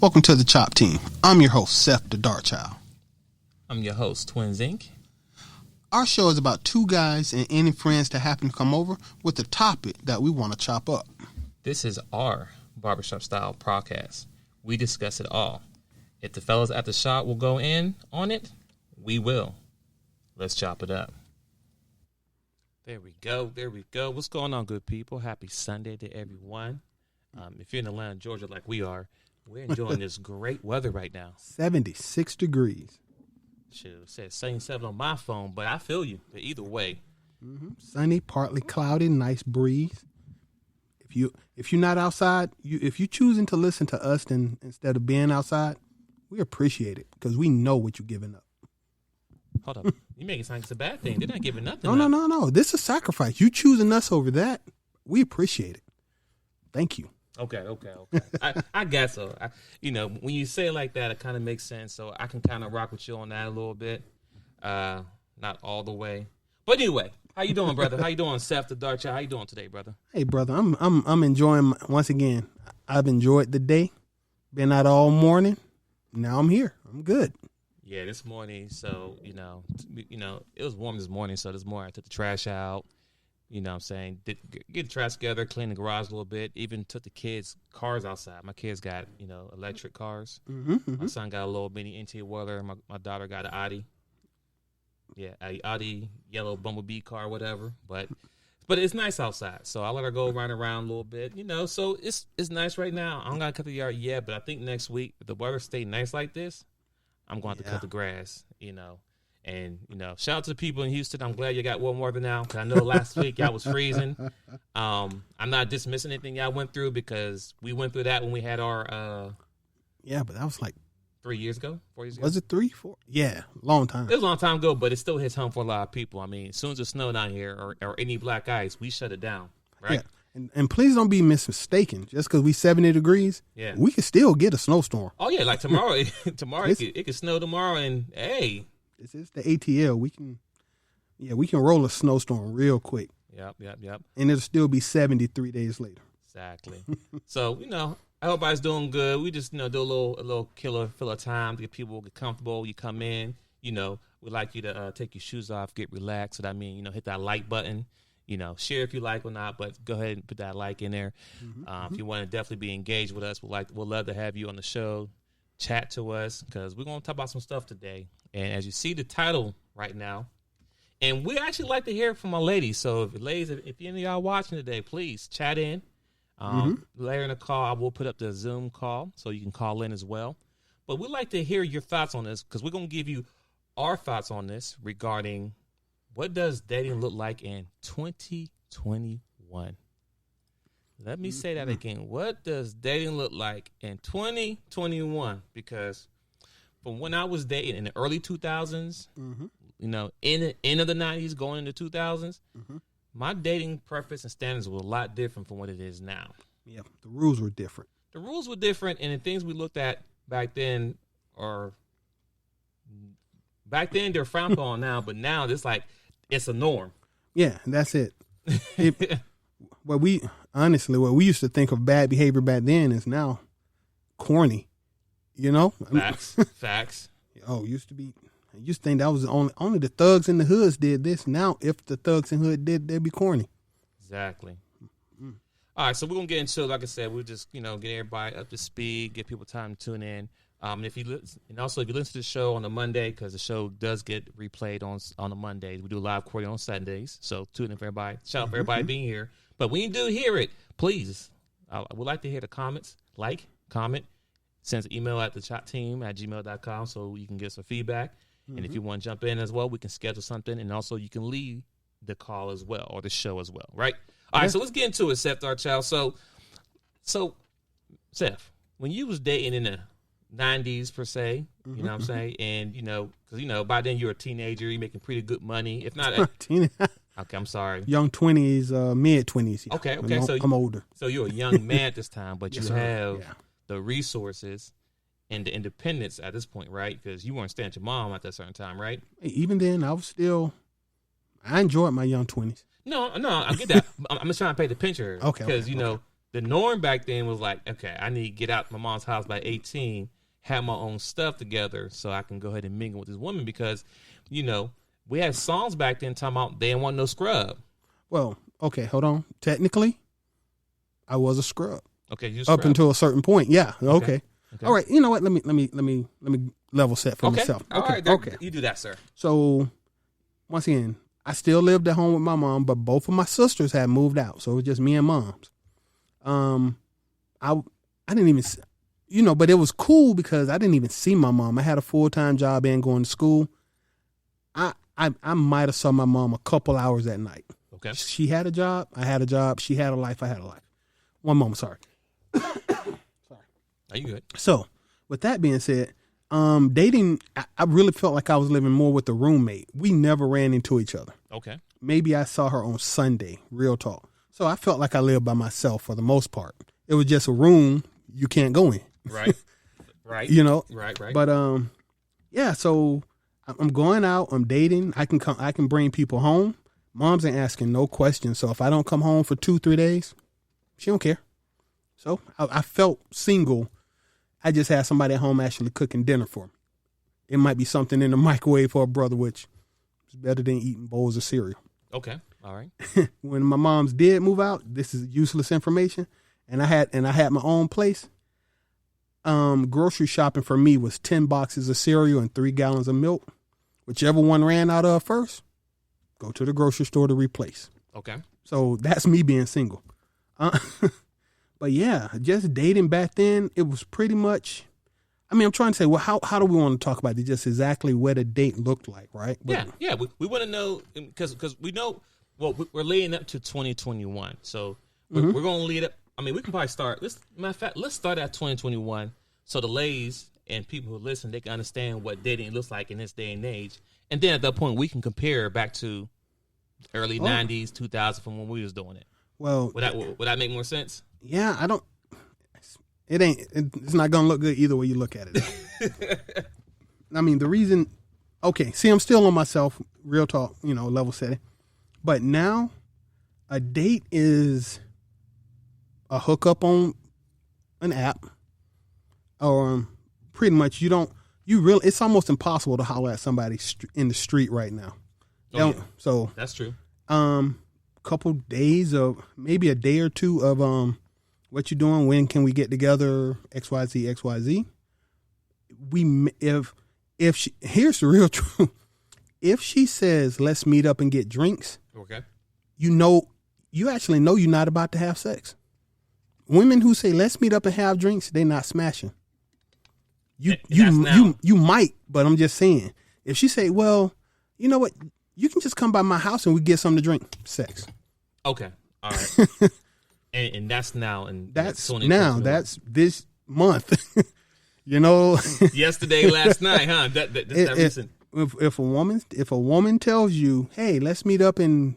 Welcome to the Chop Team. I'm your host, Seth the Darkchild. I'm your host, twinsinc. Our show is about two guys and any friends that happen to come over with a topic that we want to chop up. This is our Barbershop style podcast. We discuss it all. If the fellas at the shop will go in on it, we will. Let's chop it up. There we go. What's going on, good people? Happy Sunday to everyone. If you're in Atlanta, Georgia, like we are, we're enjoying this great weather right now. 76 degrees. Should have said 77 on my phone, but I feel you. But either way. Sunny, partly cloudy, nice breeze. If you're not outside, if you're choosing to listen to us instead of being outside, we appreciate it because we know what you're giving up. Hold up. You make it sound like it's a bad thing. They're not giving nothing up. No. This is sacrifice. You choosing us over that, we appreciate it. Thank you. Okay. I guess so. When you say it like that, it kind of makes sense. So I can kind of rock with you on that a little bit. Not all the way. But anyway, how you doing, brother? How you doing, Seth the Darkchild? How you doing today, brother? Hey, brother. I'm enjoying, once again, I've enjoyed the day. Been out all morning. Now I'm here. I'm good. Yeah, this morning, so, it was warm this morning, so this morning I took the trash out. You know what I'm saying? Get the trash together, clean the garage a little bit. Even took the kids' cars outside. My kids got, electric cars. My son got a little mini interior weather. My daughter got an Audi. Yeah, a Audi yellow Bumblebee car, whatever. But it's nice outside. So I let her go run around a little bit. So it's nice right now. I'm going to cut the yard yet, but I think next week, if the weather stay nice like this, I'm going to have to cut the grass, And, shout out to the people in Houston. I'm glad you got warm weather now because I know last week y'all was freezing. I'm not dismissing anything y'all went through because we went through that when we had our Yeah, but that was like 4 years ago. Was it 3, 4? Yeah, long time. It was a long time ago, but it still hits home for a lot of people. I mean, as soon as it snowed down here or any black ice, we shut it down, right? Yeah. And please don't be mistaken. Just because we 70 degrees, we can still get a snowstorm. Oh, yeah, like tomorrow. It could snow tomorrow, and hey. This is the ATL. We can roll a snowstorm real quick. Yep. And it'll still be 73 days later. Exactly. So, I hope everybody's doing good. We just, do a little filler time to get people get comfortable. You come in, we'd like you to take your shoes off, get relaxed. So that means, hit that like button. Share if you like or not, but go ahead and put that like in there. If you want to definitely be engaged with us, we'll love to have you on the show. Chat to us because we're going to talk about some stuff today. And as you see the title right now, and we actually like to hear from our ladies. So if any of y'all watching today, please chat in. Later in the call, I will put up the Zoom call so you can call in as well. But we'd like to hear your thoughts on this because we're going to give you our thoughts on this regarding what does dating look like in 2021? Let me say that again. What does dating look like in 2021? Because from when I was dating in the early 2000s, in the end of the 90s, going into 2000s, my dating preference and standards were a lot different from what it is now. Yeah, the rules were different. And the things we looked at back then they're frowned on now, but now it's a norm. Yeah, that's it. What we used to think of bad behavior back then is now corny. Facts. Oh, used to think that was only the thugs in the hoods did this. Now, if the thugs in the hood did, they'd be corny. Exactly. All right, so we're gonna get into it. Like I said, we'll just get everybody up to speed, give people time to tune in. If you listen to the show on a Monday, because the show does get replayed on a Monday, we do live recording on Sundays. So tune in for everybody. Shout out for everybody being here. But when you do hear it, please, I would like to hear the comments. Comment, send an email at thechopteam@gmail.com so you can get some feedback. And if you want to jump in as well, we can schedule something. And also you can leave the call as well or the show as well, right? All right, so let's get into it, Seth, Darkchild. So, Seth, when you was dating in the 90s per se, you know what I'm saying? And, because, by then you're a teenager, you're making pretty good money. If not, okay, I'm sorry. Young 20s, mid 20s. Yeah. Okay. So I'm older. So you're a young man at this time, but you have the resources and the independence at this point, right? Because you weren't staying at your mom at that certain time, right? Even then, I enjoyed my young 20s. No, I get that. I'm just trying to paint the picture. Okay. Because, the norm back then was like, okay, I need to get out my mom's house by 18, have my own stuff together so I can go ahead and mingle with this woman because, we had songs back then talking about they didn't want no scrub. Well, okay, hold on. Technically, I was a scrub. Okay, you up until a certain point. Yeah. Okay. Okay. All right. You know what? Let me level set for myself. All right. Okay. You do that, sir. So once again, I still lived at home with my mom, but both of my sisters had moved out, so it was just me and mom's. I didn't even, but it was cool because I didn't even see my mom. I had a full-time job and going to school. I might have saw my mom a couple hours at night. Okay. She had a job. I had a job. She had a life. I had a life. One moment. Sorry. Are you good? So with that being said, dating, I really felt like I was living more with a roommate. We never ran into each other. Okay. Maybe I saw her on Sunday, real talk. So I felt like I lived by myself for the most part. It was just a room you can't go in. Right. Right. Right. But yeah, so I'm going out, I'm dating. I can bring people home. Mom's ain't asking no questions. So if I don't come home for 2-3 days, she don't care. So I felt single. I just had somebody at home actually cooking dinner for me. It might be something in the microwave for a brother, which is better than eating bowls of cereal. Okay. All right. When my moms did move out, this is useless information, and I had my own place. Grocery shopping for me was 10 boxes of cereal and 3 gallons of milk. Whichever one ran out of first, go to the grocery store to replace. Okay. So that's me being single. But yeah, just dating back then, it was pretty much, I'm trying to say, well, how do we want to talk about it? Just exactly what a date looked like, right? But, yeah. We want to know, because we know, well, we're leading up to 2021. So we're going to lead up. We can probably start, let's start at 2021 so the ladies and people who listen, they can understand what dating looks like in this day and age. And then at that point, we can compare back to early 90s, 2000 from when we was doing it. Well, would that make more sense? Yeah, it's not going to look good either way you look at it. The reason, okay, see, I'm still on myself, real talk, level setting. But now a date is a hookup on an app, or pretty much it's almost impossible to holler at somebody in the street right now. So that's true. Couple days of maybe a day or two of what you doing, when can we get together, XYZ. Here's the real truth. If she says let's meet up and get drinks, okay, you actually know you're not about to have sex. Women who say let's meet up and have drinks, they not smashing. You might, but I'm just saying, if she say, well, you know what, you can just come by my house and we get something to drink, sex. Okay, all right. and that's now, and that's this month. Yesterday, last night, huh? That's recent. If a woman tells you, hey, let's meet up and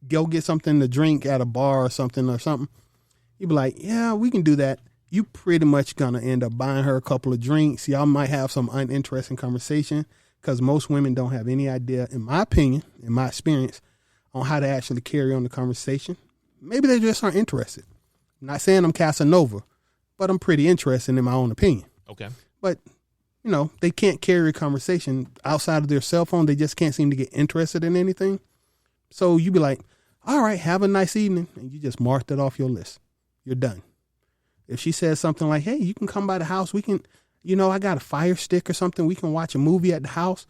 go get something to drink at a bar or something, you be like, yeah, we can do that. You pretty much gonna end up buying her a couple of drinks. Y'all might have some uninteresting conversation because most women don't have any idea, in my opinion, in my experience, on how to actually carry on the conversation. Maybe they just aren't interested. I'm not saying I'm Casanova, but I'm pretty interested in my own opinion. Okay. But, they can't carry a conversation outside of their cell phone. They just can't seem to get interested in anything. So you be like, all right, have a nice evening. And you just marked it off your list. You're done. If she says something like, hey, you can come by the house. We can, I got a fire stick or something. We can watch a movie at the house.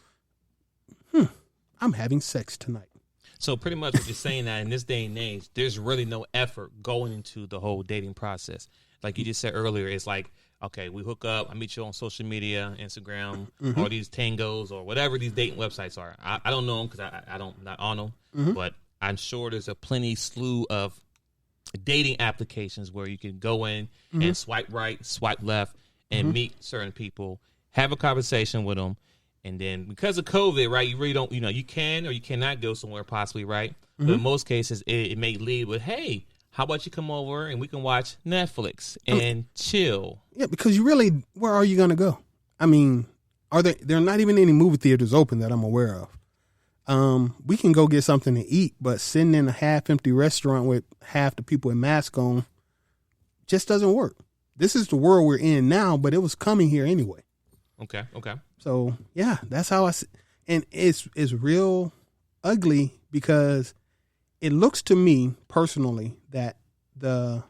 I'm having sex tonight. So pretty much what you're saying, that in this day and age, there's really no effort going into the whole dating process. Like you just said earlier, it's like, okay, we hook up. I meet you on social media, Instagram, or these Tangos or whatever these dating websites are. I don't know them because I don't, not on them, but I'm sure there's a plenty slew of dating applications where you can go in and swipe right, swipe left, and meet certain people, have a conversation with them. And then because of COVID, right, you really don't, you can or you cannot go somewhere possibly, right? But in most cases, it may lead with, hey, how about you come over and we can watch Netflix and chill? Yeah, because where are you going to go? There are not even any movie theaters open that I'm aware of. We can go get something to eat, but sitting in a half-empty restaurant with half the people in masks on, just doesn't work. This is the world we're in now, but it was coming here anyway. Okay. So yeah, that's how and it's real ugly because it looks to me personally that the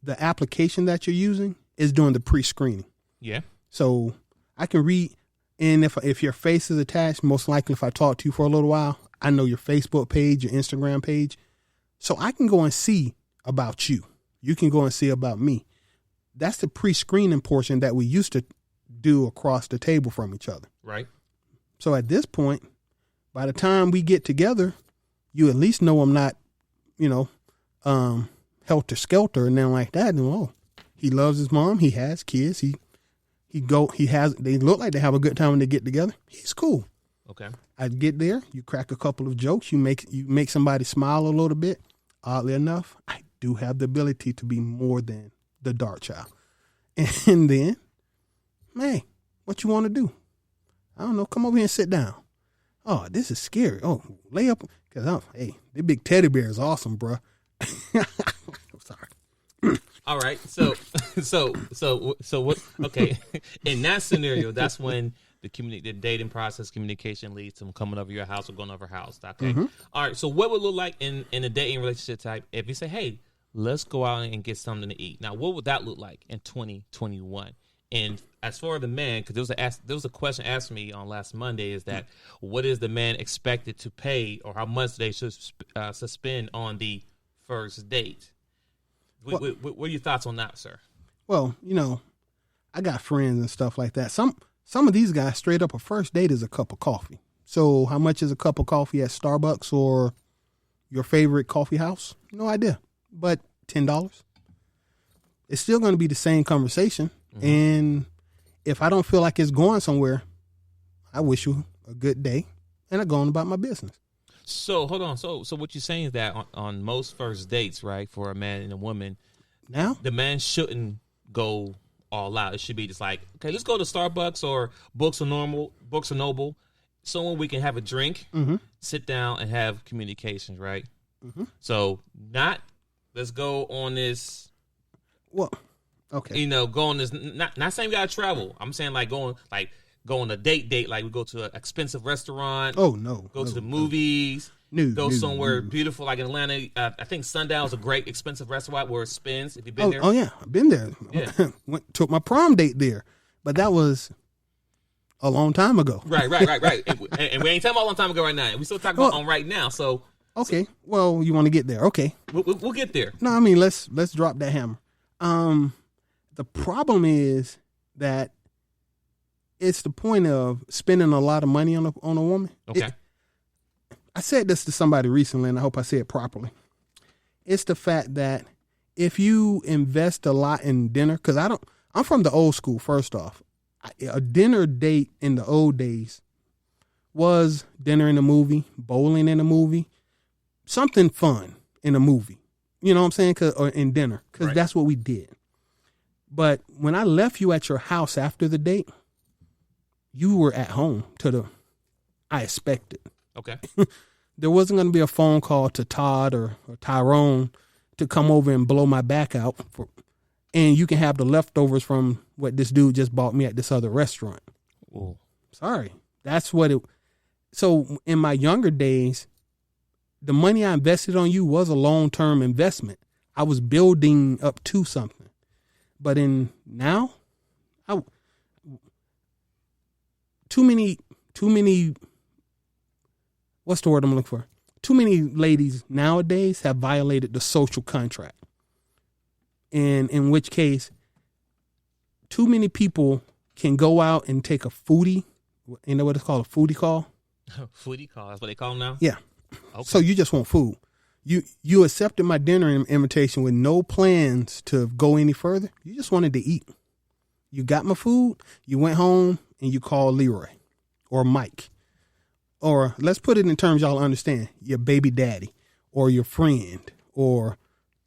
application that you're using is doing the pre-screening. Yeah. So I can read, and if your face is attached, most likely if I talk to you for a little while, I know your Facebook page, your Instagram page. So I can go and see about you. You can go and see about me. That's the pre-screening portion that we used to do across the table from each other. Right. So at this point, by the time we get together, you at least know I'm not, helter-skelter and then like that. And he loves his mom. He has kids. They look like they have a good time when they get together. He's cool. Okay. I get there, you crack a couple of jokes, you make somebody smile a little bit. Oddly enough, I do have the ability to be more than the dark child. And then, man, what you want to do? I don't know. Come over here and sit down. Oh, this is scary. Oh, lay up. Because, the big teddy bear is awesome, bro. I'm sorry. All right. So what? Okay. In that scenario, that's when the dating process, communication leads to them coming over your house or going over your house. Okay. Mm-hmm. All right. So what would it look like in a dating relationship type if you say, hey, let's go out and get something to eat? Now, what would that look like in 2021? And as far as the man, because there was a question asked me on last Monday, is that what is the man expected to pay or how much they should spend on the first date? What are your thoughts on that, sir? Well, I got friends and stuff like that. Some of these guys, straight up, a first date is a cup of coffee. So how much is a cup of coffee at Starbucks or your favorite coffee house? No idea. But $10. It's still going to be the same conversation. Mm-hmm. And if I don't feel like it's going somewhere, I wish you a good day and I go on about my business. So hold on. So what you're saying is that on most first dates, right, for a man and a woman, now the man shouldn't go all out. It should be just like, okay, let's go to Starbucks or Books or Noble, somewhere we can have a drink, mm-hmm. sit down and have communications, right? Mm-hmm. So not let's go on this. Well, okay. Go on this. Not saying we gotta travel. I'm saying go on a date. Like we go to an expensive restaurant. Oh no. Go to the movies. Go somewhere beautiful like in Atlanta. I think Sundown is a great expensive restaurant where it spins. If you've been there. Oh yeah, I've been there. Yeah. Took my prom date there, but that was a long time ago. Right. and we ain't talking about a long time ago right now. We still talking about on right now. So okay. Well, you want to get there? Okay. We'll get there. No, I mean let's drop that hammer. The problem is that it's the point of spending a lot of money on a woman. Okay. I said this to somebody recently, and I hope I say it properly. It's the fact that if you invest a lot in dinner, because I'm from the old school, first off. A dinner date in the old days was dinner in a movie, bowling in a movie, something fun in a movie. You know what I'm saying? Or in dinner, because right. That's what we did. But when I left you at your house after the date, you were at home I expected. Okay. There wasn't going to be a phone call to Todd or Tyrone to come over and blow my back out. And you can have the leftovers from what this dude just bought me at this other restaurant. Ooh. Sorry. That's what it. So in my younger days, the money I invested on you was a long-term investment. I was building up to something. But now, too many, what's the word I'm looking for? Too many ladies nowadays have violated the social contract. And in which case, too many people can go out and take a foodie. You know what it's called? A foodie call? Foodie call. That's what they call them now? Yeah. Okay. So you just want food. You accepted my dinner invitation with no plans to go any further. You just wanted to eat. You got my food. You went home and you called Leroy or Mike. Or let's put it in terms y'all understand. Your baby daddy or your friend or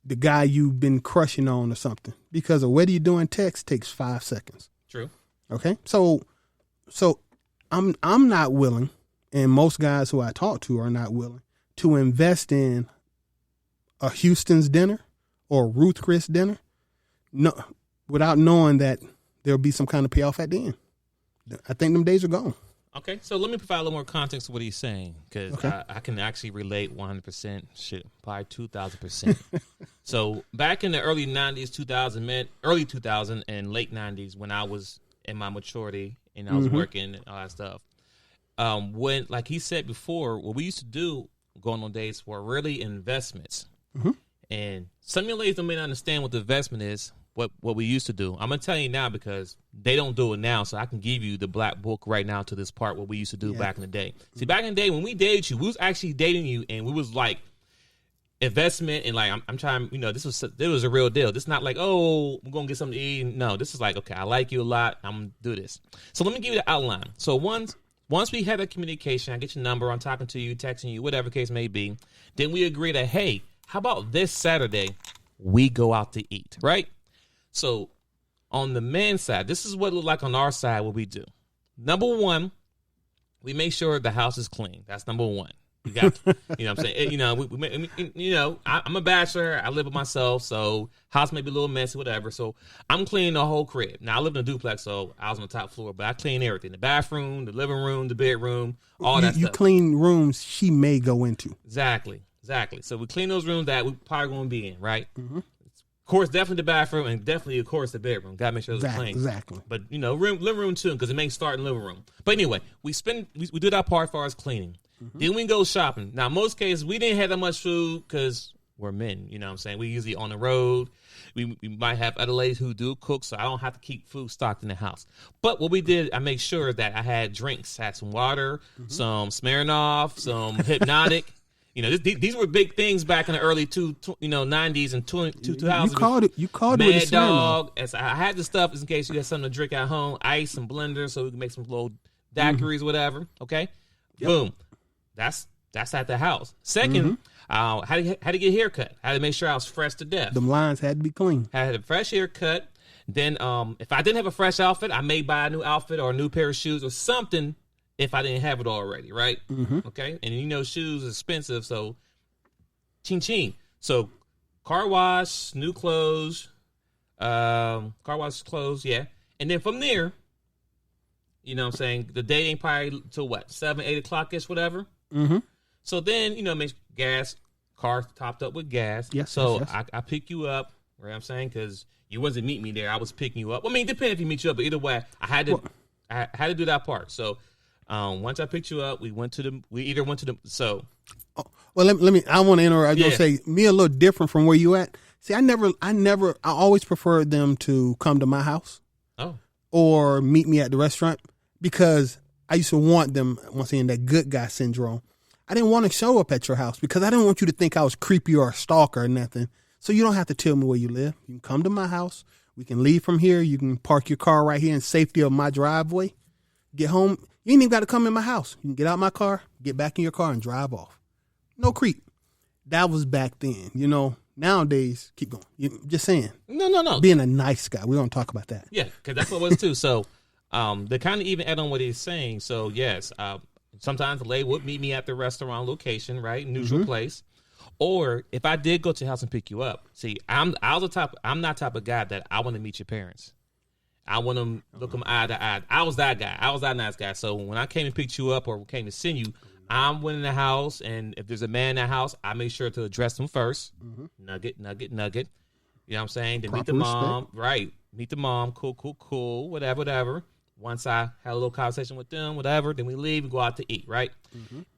the guy you've been crushing on or something. Because what are you doing text takes 5 seconds. True. Okay. So I'm not willing, and most guys who I talk to are not willing to invest in a Houston's dinner or a Ruth Chris dinner no, without knowing that there'll be some kind of payoff at the end. I think them days are gone. Okay, so let me provide a little more context to what he's saying, because Okay. I can actually relate 100%, shit, probably 2,000%. So back in the early 90s, early 2000 and late 90s, when I was in my maturity and I was working and all that stuff, when, like he said before, what we used to do going on dates were really investments. And some of your ladies don't may not understand what the investment is, what we used to do. I'm going to tell you now because they don't do it now, so I can give you the black book right now to this part, what we used to do back in the day. See, back in the day when we dated you, we was actually dating you, and we was like investment, and like I'm trying, this was a real deal. This is not like, oh, we're going to get something to eat. No, this is like, okay, I like you a lot. I'm going to do this. So let me give you the outline. So once we had a communication, I get your number, I'm talking to you, texting you, whatever case may be, then we agree that, hey, how about this Saturday we go out to eat, right? So on the man's side, this is what it looked like on our side, what we do. Number one, we make sure the house is clean. That's number one. You got, what I'm saying? I'm a bachelor. I live with myself, so house may be a little messy, whatever. So I'm cleaning the whole crib. Now, I live in a duplex, so I was on the top floor, but I clean everything. The bathroom, the living room, the bedroom, all that stuff. You clean rooms she may go into. Exactly. So we clean those rooms that we probably going to be in, right? Of course, definitely the bathroom, and definitely, of course, the bedroom. Got to make sure it's clean. Exactly. But, living room too, because it may start in the living room. But anyway, we do that part as far as cleaning. Then we go shopping. Now, in most cases, we didn't have that much food because we're men, you know what I'm saying? We usually on the road. We might have other ladies who do cook, so I don't have to keep food stocked in the house. But what we did, I made sure that I had drinks. I had some water, some Smirnoff, some Hypnotic. These were big things back in the early 90s and 2000s. You called it with a Dog. As I had the stuff in case you had something to drink at home, ice and blender, so we can make some little daiquiris, whatever. Okay, boom. That's at the house. Second, how to get a haircut. How to make sure I was fresh to death. Them lines had to be clean. I had a fresh haircut. Then, if I didn't have a fresh outfit, I may buy a new outfit or a new pair of shoes or something. If I didn't have it already, right? Okay, and shoes are expensive, so ching. So car wash, new clothes, yeah. And then from there, what I'm saying, the day ain't probably till what, 7, 8 o'clock ish, whatever. So then make gas, car topped up with gas. Yes. So yes. I pick you up, you know what I'm saying, because you wasn't meet me there. I was picking you up. I mean, depending if you meet you up, but either way, I had to do that part. So. Once I picked you up, we either went to the, so. Oh, well, let me, I want to interrupt. I was going to say, me a little different from where you at. See, I always preferred them to come to my house. Oh. Or meet me at the restaurant because I used to want them, once again, that good guy syndrome. I didn't want to show up at your house because I didn't want you to think I was creepy or a stalker or nothing. So you don't have to tell me where you live. You can come to my house. We can leave from here. You can park your car right here in safety of my driveway. Get home. You ain't even got to come in my house. You can get out my car, get back in your car, and drive off. No creep. That was back then. Nowadays, keep going. Just saying. No. Being a nice guy. We don't talk about that. Yeah, because that's what it was too. So, they kind of even add on what he's saying. So, yes, sometimes the lady would meet me at the restaurant location, right? Neutral place. Or if I did go to your house and pick you up, see, I'm not the type of guy that I want to meet your parents. I want them look them eye to eye. I was that guy. I was that nice guy. So when I came and picked you up or came to send you, I'm in the house, and if there's a man in the house, I make sure to address him first. Nugget. You know what I'm saying? Then meet the mom. Right. Meet the mom. Cool. Whatever. Once I had a little conversation with them, whatever, then we leave and go out to eat, right?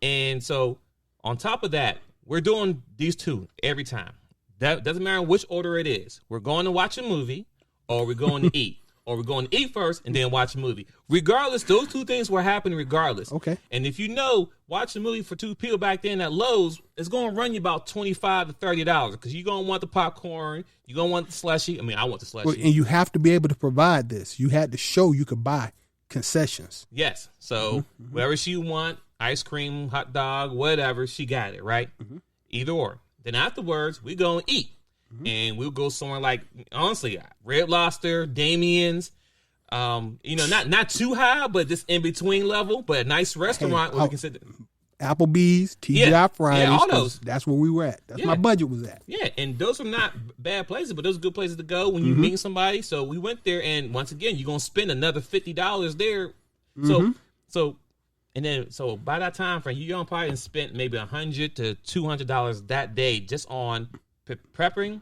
And so on top of that, we're doing these two every time. That doesn't matter which order it is. We're going to watch a movie or we're going to eat. Or we're going to eat first and then watch a movie. Regardless, those two things were happening regardless. Okay. And if watch a movie for two people back then at Lowe's, it's going to run you about $25 to $30 because you're going to want the popcorn. You're going to want the slushie. I mean, I want the slushie. Well, and you have to be able to provide this. You had to show you could buy concessions. Yes. So whatever she want, ice cream, hot dog, whatever, she got it, right? Either or. Then afterwards, we go and eat. And we'll go somewhere like, honestly, Red Lobster, Damien's, not too high, but just in between level, but a nice restaurant where we can sit. Applebee's, TGI Fridays. Yeah, all those. That's where we were at. That's my budget was at. Yeah, and those are not bad places, but those are good places to go when you meet somebody. So we went there, and once again, you're gonna spend another $50 there. So by that time frame, you probably spent maybe $100 to $200 that day just on prepping,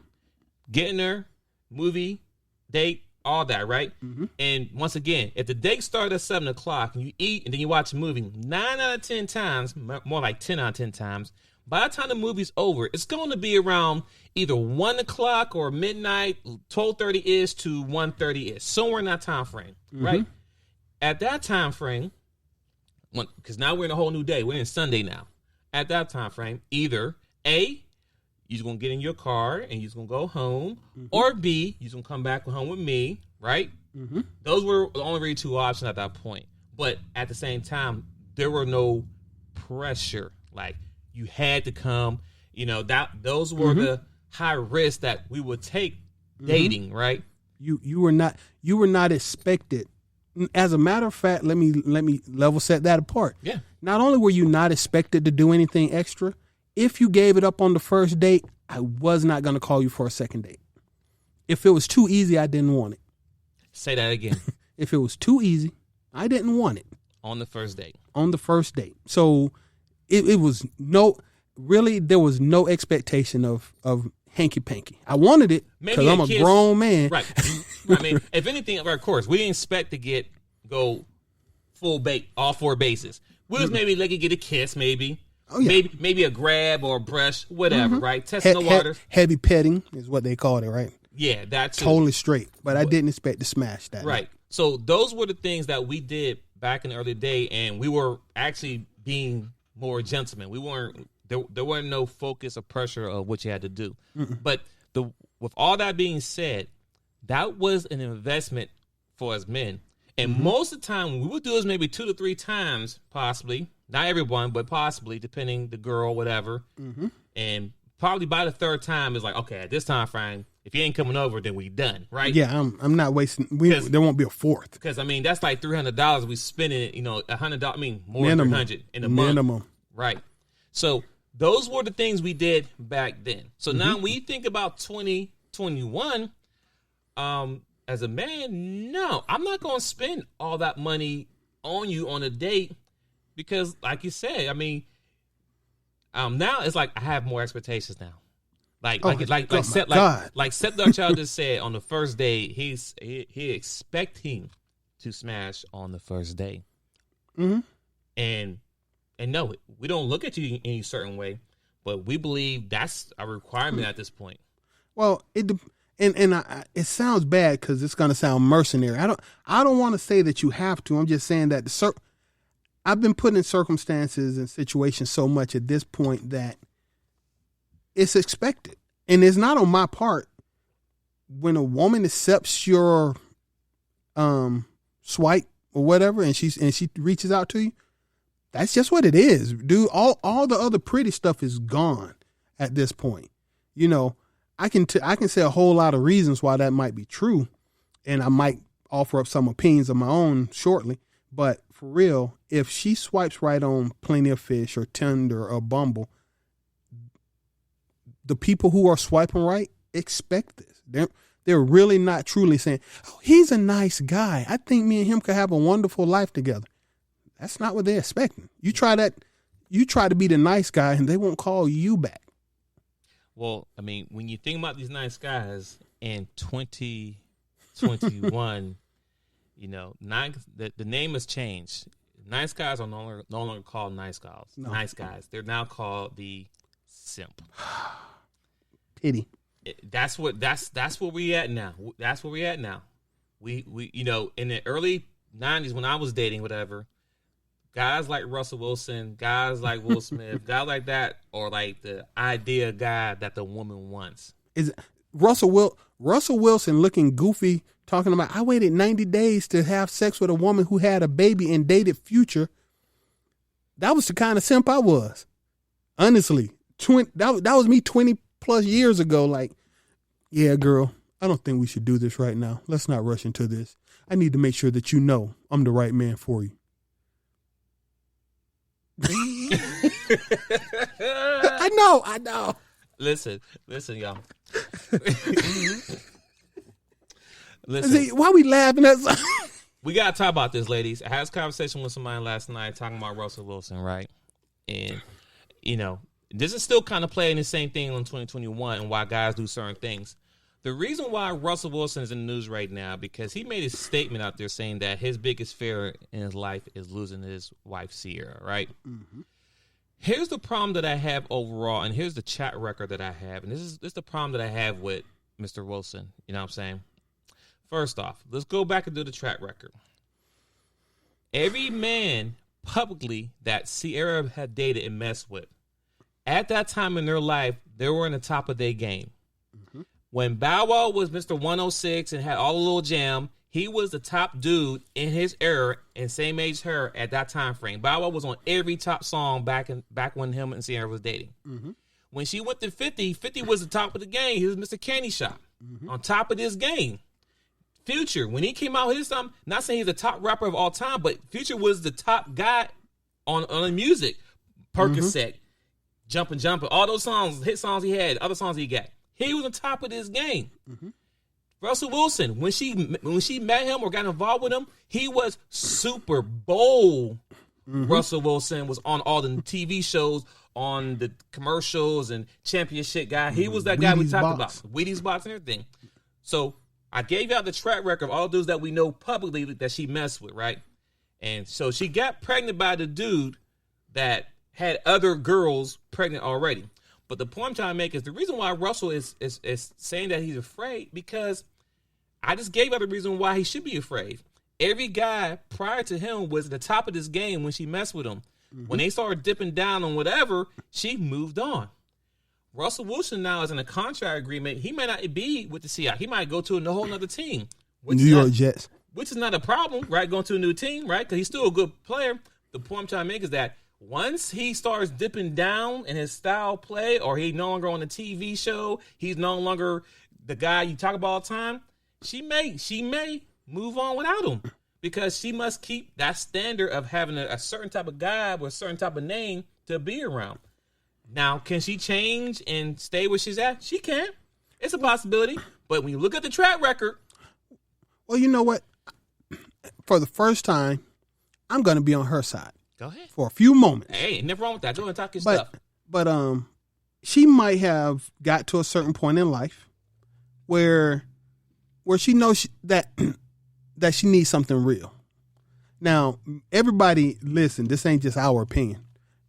getting there, movie, date, all that, right? And once again, if the date started at 7 o'clock and you eat and then you watch a movie, 9 out of 10 times, more like 10 out of 10 times, by the time the movie's over, it's going to be around either 1 o'clock or midnight, 12:30-ish to 1:30-ish, somewhere in that time frame, right? At that time frame, because now we're in a whole new day, we're in Sunday now. At that time frame, either A, you're going to get in your car and you're going to go home, or B, you're going to come back home with me, right? Those were the only really two options at that point. But at the same time, there were no pressure. Like, you had to come, those were the high risks that we would take dating, right? You were not expected. As a matter of fact, let me level set that apart. Yeah. Not only were you not expected to do anything extra, if you gave it up on the first date, I was not going to call you for a second date. If it was too easy, I didn't want it. Say that again. If it was too easy, I didn't want it. On the first date. On the first date. So it was there was no expectation of hanky-panky. I wanted it because I'm a grown man. Right. I mean, if anything, of course, we didn't expect to go full bait, all four bases. We was maybe like get a kiss, maybe. Oh, yeah. Maybe a grab or a brush, whatever, right? Testing the waters. Heavy petting is what they called it, right? Yeah, that's totally straight. But I didn't expect to smash that. Right. Night. So those were the things that we did back in the early day, and we were actually being more gentlemen. We weren't there weren't no focus or pressure of what you had to do. But with all that being said, that was an investment for us men. And most of the time, we would do this maybe 2 to 3 times, possibly. Not everyone, but possibly, depending the girl, whatever. And probably by the third time, it's like, okay, at this time frame, if you ain't coming over, then we done, right? Yeah, I'm not wasting. There won't be a fourth. Because that's like $300 we spending. $100. I mean, more than $300 in a month, right? So those were the things we did back then. So now, when you think about 2021, as a man, no, I'm not going to spend all that money on you on a date because, like you said, I mean, now it's like I have more expectations now. Like Seth Darchild just said on the first day, he expecting to smash on the first day, and no, we don't look at you in any certain way, but we believe that's a requirement at this point. Well, it sounds bad because it's going to sound mercenary. I don't want to say that you have to. I'm just saying that I've been put in circumstances and situations so much at this point that it's expected, and it's not on my part. When a woman accepts your swipe or whatever, and she reaches out to you, that's just what it is, dude. All the other pretty stuff is gone at this point. I can say a whole lot of reasons why that might be true, and I might offer up some opinions of my own shortly. But for real, if she swipes right on Plenty of Fish or Tinder or Bumble, the people who are swiping right expect this. They're really not truly saying, "Oh, he's a nice guy. I think me and him could have a wonderful life together." That's not what they're expecting. You try to be the nice guy, and they won't call you back. Well, I mean, when you think about these nice guys in 2021, the name has changed. Nice guys are no longer called nice guys. No. Nice guys. They're now called the simp. Pity. That's where we at now. That's where we at now. We in the early 90s when I was dating, whatever, guys like Russell Wilson, guys like Will Smith, guys like that, or like the idea guy that the woman wants. Is Russell Wilson looking goofy, talking about, I waited 90 days to have sex with a woman who had a baby and dated Future. That was the kind of simp I was. Honestly, that was me 20 plus years ago. Like, yeah, girl, I don't think we should do this right now. Let's not rush into this. I need to make sure that I'm the right man for you. I know. Listen, y'all. Listen. See, why we laughing at something? We got to talk about this, ladies. I had this conversation with somebody last night talking about Russell Wilson, right? And, this is still kind of playing the same thing in 2021 and why guys do certain things. The reason why Russell Wilson is in the news right now, because he made a statement out there saying that his biggest fear in his life is losing his wife, Sierra, right? Mm-hmm. Here's the problem that I have overall, and here's the chat record that I have, and this is the problem that I have with Mr. Wilson. You know what I'm saying? First off, let's go back and do the track record. Every man publicly that Sierra had dated and messed with, at that time in their life, they were in the top of their game. Mm-hmm. When Bow Wow was Mr. 106 and had all the little jam, he was the top dude in his era and same age as her at that time frame. Bow Wow was on every top song back when him and Sierra was dating. Mm-hmm. When she went to 50, 50 was the top of the game. He was Mr. Candy Shop, on top of this game. Future, when he came out with his song, not saying he's the top rapper of all time, but Future was the top guy on the music. Percocet, Jumpin', all those songs, hit songs he had, other songs he got. He was on top of this game. Mm-hmm. Russell Wilson, when she met him or got involved with him, he was Super Bowl. Mm-hmm. Russell Wilson was on all the TV shows, on the commercials and championship guy. He was that guy we talked about. Wheaties box and everything. So I gave out the track record of all dudes that we know publicly that she messed with, right? And so she got pregnant by the dude that had other girls pregnant already. But the point I'm trying to make is the reason why Russell is saying that he's afraid, because I just gave out the reason why he should be afraid. Every guy prior to him was at the top of this game when she messed with him. Mm-hmm. When they started dipping down on whatever, she moved on. Russell Wilson now is in a contract agreement. He may not be with the Seahawks. He might go to a whole other team. New York Jets. Which is not a problem, right? Going to a new team, right? Because he's still a good player. The point I'm trying to make is that once he starts dipping down in his style play, or he's no longer on the TV show, he's no longer the guy you talk about all the time, she may move on without him, because she must keep that standard of having a certain type of guy with a certain type of name to be around. Now, can she change and stay where she's at? She can. It's a possibility. But when you look at the track record. Well, you know what? For the first time, I'm going to be on her side. Go ahead. For a few moments. Hey, never wrong with that. Go ahead and talk your stuff. But she might have got to a certain point in life where she knows that she needs something real. Now, everybody, listen, this ain't just our opinion.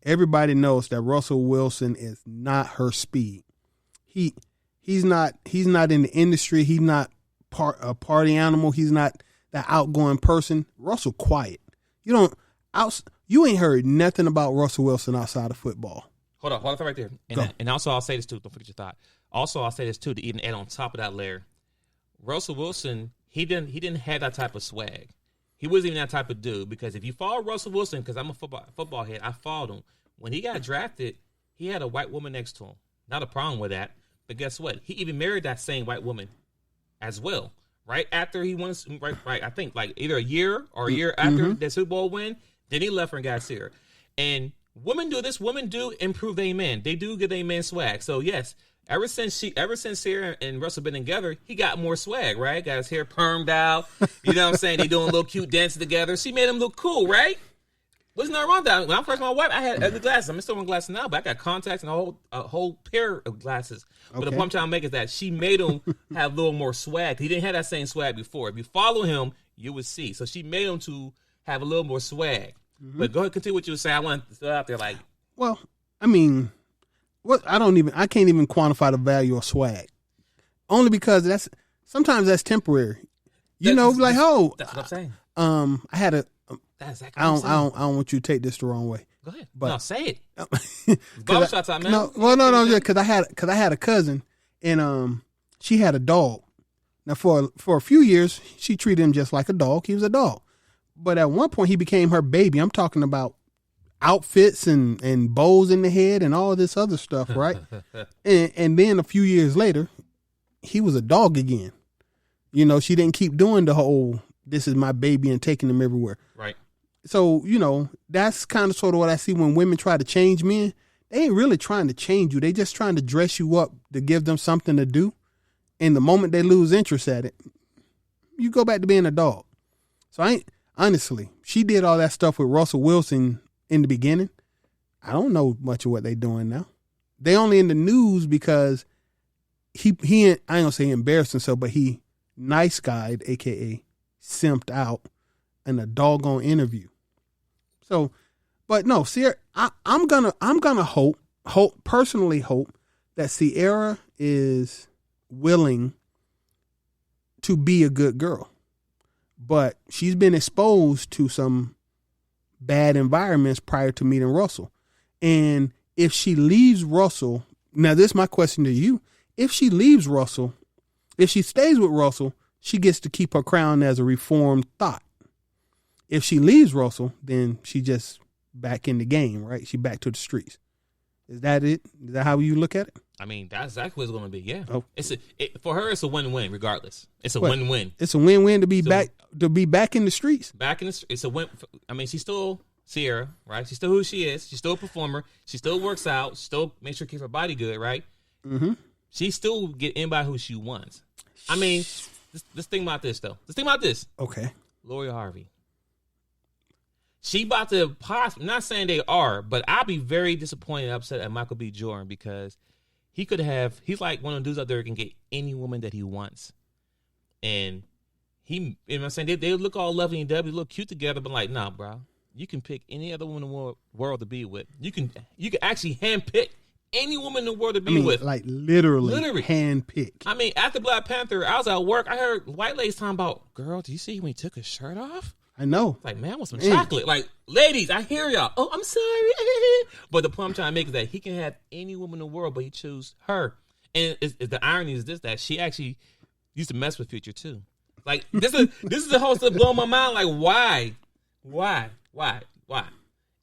Everybody knows that Russell Wilson is not her speed. He's not in the industry. He's not a party animal. He's not that outgoing person. Russell quiet. You ain't heard nothing about Russell Wilson outside of football. Hold on right there. And also I'll say this too. Don't forget your thought. Also I'll say this too, to even add on top of that layer. Russell Wilson, he didn't have that type of swag. He wasn't even that type of dude, because if you follow Russell Wilson, because I'm a football head, I followed him. When he got drafted, he had a white woman next to him. Not a problem with that. But guess what? He even married that same white woman as well. Right after he won, right, I think like either a year or a year after the Super Bowl win, then he left her and got Sierra. And women do this. Women do improve their man. They do get their man swag. So yes, ever since Sierra and Russell been together, he got more swag, right? Got his hair permed out. You know what I'm saying? They doing a little cute dance together. She made him look cool, right? Wasn't nothing wrong with that. When I first met my wife, I had ugly glasses. I'm still wearing glasses now, but I got contacts and a whole pair of glasses. Okay. But the point I'm trying to make is that she made him have a little more swag. He didn't have that same swag before. If you follow him, you would see. So she made him to have a little more swag. Mm-hmm. But go ahead, continue what you were saying. I want to throw out there like. Well, I mean, I can't even quantify the value of swag. Only because sometimes that's temporary. That's what I'm saying. I had a. That's exactly I don't want you to take this the wrong way. Go ahead. No, say it. Barbershop time, man. No, because I had a cousin, and she had a dog. Now for a few years, she treated him just like a dog. He was a dog, but at one point he became her baby. I'm talking about outfits and bows in the head and all this other stuff, right? and then a few years later, he was a dog again. She didn't keep doing the whole "this is my baby" and taking him everywhere. Right. So, that's kind of sort of what I see when women try to change men. They ain't really trying to change you. They just trying to dress you up to give them something to do. And the moment they lose interest at it, you go back to being a dog. So honestly, she did all that stuff with Russell Wilson in the beginning. I don't know much of what they doing now. They only in the news because he I ain't gonna say embarrassed himself, but he nice guyed, AKA simped out in a doggone interview. So, but no, Sierra, I'm gonna personally hope that Sierra is willing to be a good girl, but she's been exposed to some bad environments prior to meeting Russell. And if she leaves Russell, now this is my question to you. If she leaves Russell, if she stays with Russell, she gets to keep her crown as a reformed thought. If she leaves Russell, then she just back in the game, right? She back to the streets. Is that it? Is that how you look at it? I mean, that's exactly what it's going to be. Yeah. Oh. For her, it's a win-win regardless. It's a win-win. It's a win-win to be back in the streets. It's a win. I mean, she's still Sierra, right? She's still who she is. She's still a performer. She still works out. She still makes sure to keep her body good, right? Mm-hmm. She still get in by who she wants. I mean, let's think about this, though. Let's think about this. Okay. Lori Harvey. She about to I'm not saying they are, but I'll be very disappointed and upset at Michael B. Jordan because he's like one of the dudes out there who can get any woman that he wants. And you know what I'm saying? They look all lovely and dovey, look cute together, but like, nah, bro. You can pick any other woman in the world to be with. You can actually handpick any woman in the world to be with. Like literally handpick. I mean, after Black Panther, I was at work. I heard white ladies talking about, girl, do you see when he took his shirt off? I know. Like, man, I want some chocolate. Like, ladies, I hear y'all. Oh, I'm sorry. But the point I'm trying to make is that he can have any woman in the world, but he choose her. And the irony is that she actually used to mess with Future too. Like, this is the whole stuff blowing my mind. Like, why?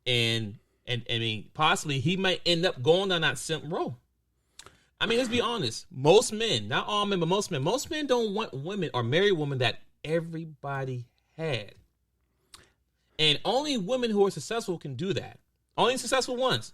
And I mean, possibly he might end up going down that simp role. I mean, let's be honest. Most men, not all men, but most men don't want women or marry women that everybody had. And only women who are successful can do that. Only successful ones.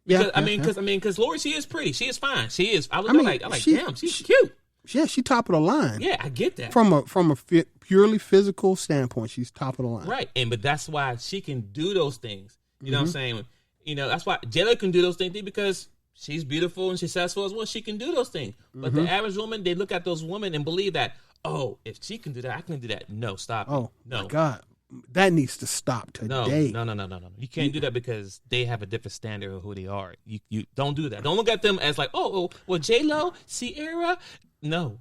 Because because Lori, she is pretty. She is fine. She is. I look like damn, she's cute. Yeah, she's top of the line. Yeah, I get that. From a purely physical standpoint, she's top of the line. Right, but that's why she can do those things. You know what I'm saying? That's why Jada can do those things because she's beautiful and successful as well. She can do those things. But the average woman, they look at those women and believe that, oh, if she can do that, I can do that. No, stop. Oh, no. My God. That needs to stop today. No. You can't do that because they have a different standard of who they are. You don't do that. Don't look at them as like, well, J-Lo, Sierra. No.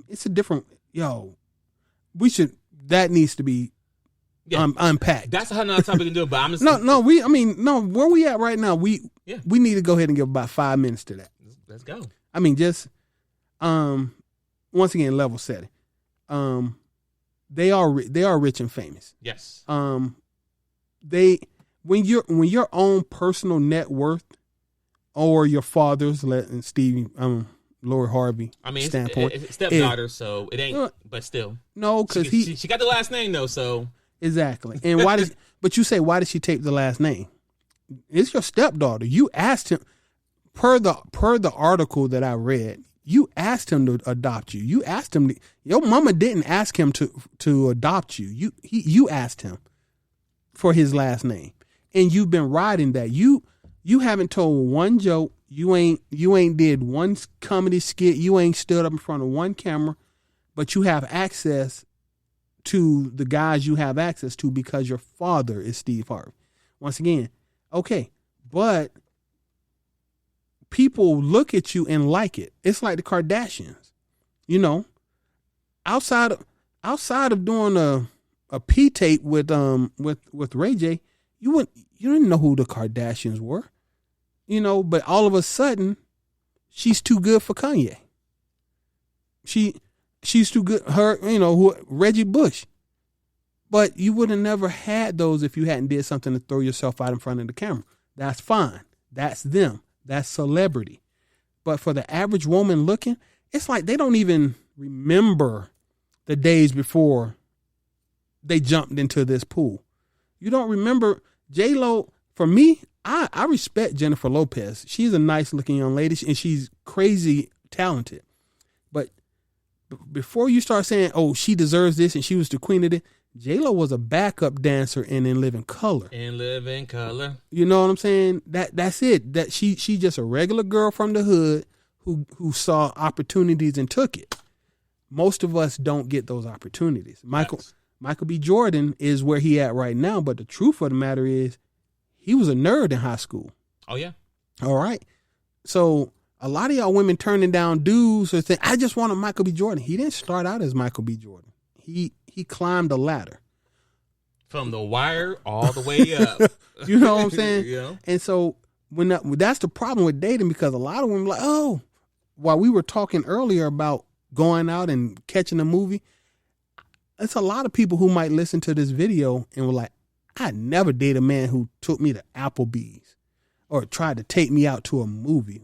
It's a different, that needs to be unpacked. That's another topic to do, but I'm just where we at right now, we need to go ahead and give about 5 minutes to that. Let's go. I mean, just, once again, level setting. They are rich and famous. Yes. When your own personal net worth or your father's, and Stevie, Lori Harvey, standpoint, it's stepdaughter, so it ain't. But still, no, because she got the last name though, so exactly. And why did? But you say why did she take the last name? It's your stepdaughter. You asked him per the article that I read. You asked him to adopt you. You asked him. Your mama didn't ask him to adopt you. You asked him for his last name, and you've been riding that. You haven't told one joke. You ain't did one comedy skit. You ain't stood up in front of one camera, but you have access to the guys you have access to because your father is Steve Harvey. Once again, okay, but people look at you and like it. It's like the Kardashians, outside of doing a P tape with Ray J, you didn't know who the Kardashians were, but all of a sudden she's too good for Kanye. She's too good. Reggie Bush, but you would have never had those if you hadn't did something to throw yourself out in front of the camera. That's fine. That's them. That's celebrity. But for the average woman looking, it's like they don't even remember the days before they jumped into this pool. You don't remember J-Lo. For me, I respect Jennifer Lopez. She's a nice looking young lady, and she's crazy talented. But before you start saying, oh, she deserves this and she was the queen of it, J-Lo was a backup dancer in Living Color. In Living Color. You know what I'm saying? That's it. That she's just a regular girl from the hood who saw opportunities and took it. Most of us don't get those opportunities. Michael B. Jordan is where he at right now, but the truth of the matter is he was a nerd in high school. Oh, yeah. All right. So a lot of y'all women turning down dudes or saying, I just want a Michael B. Jordan. He didn't start out as Michael B. Jordan. He climbed a ladder. From The Wire all the way up. You know what I'm saying? Yeah. And so that's the problem with dating, because a lot of women are like, oh, while we were talking earlier about going out and catching a movie, it's a lot of people who might listen to this video and were like, I'd never date a man who took me to Applebee's or tried to take me out to a movie.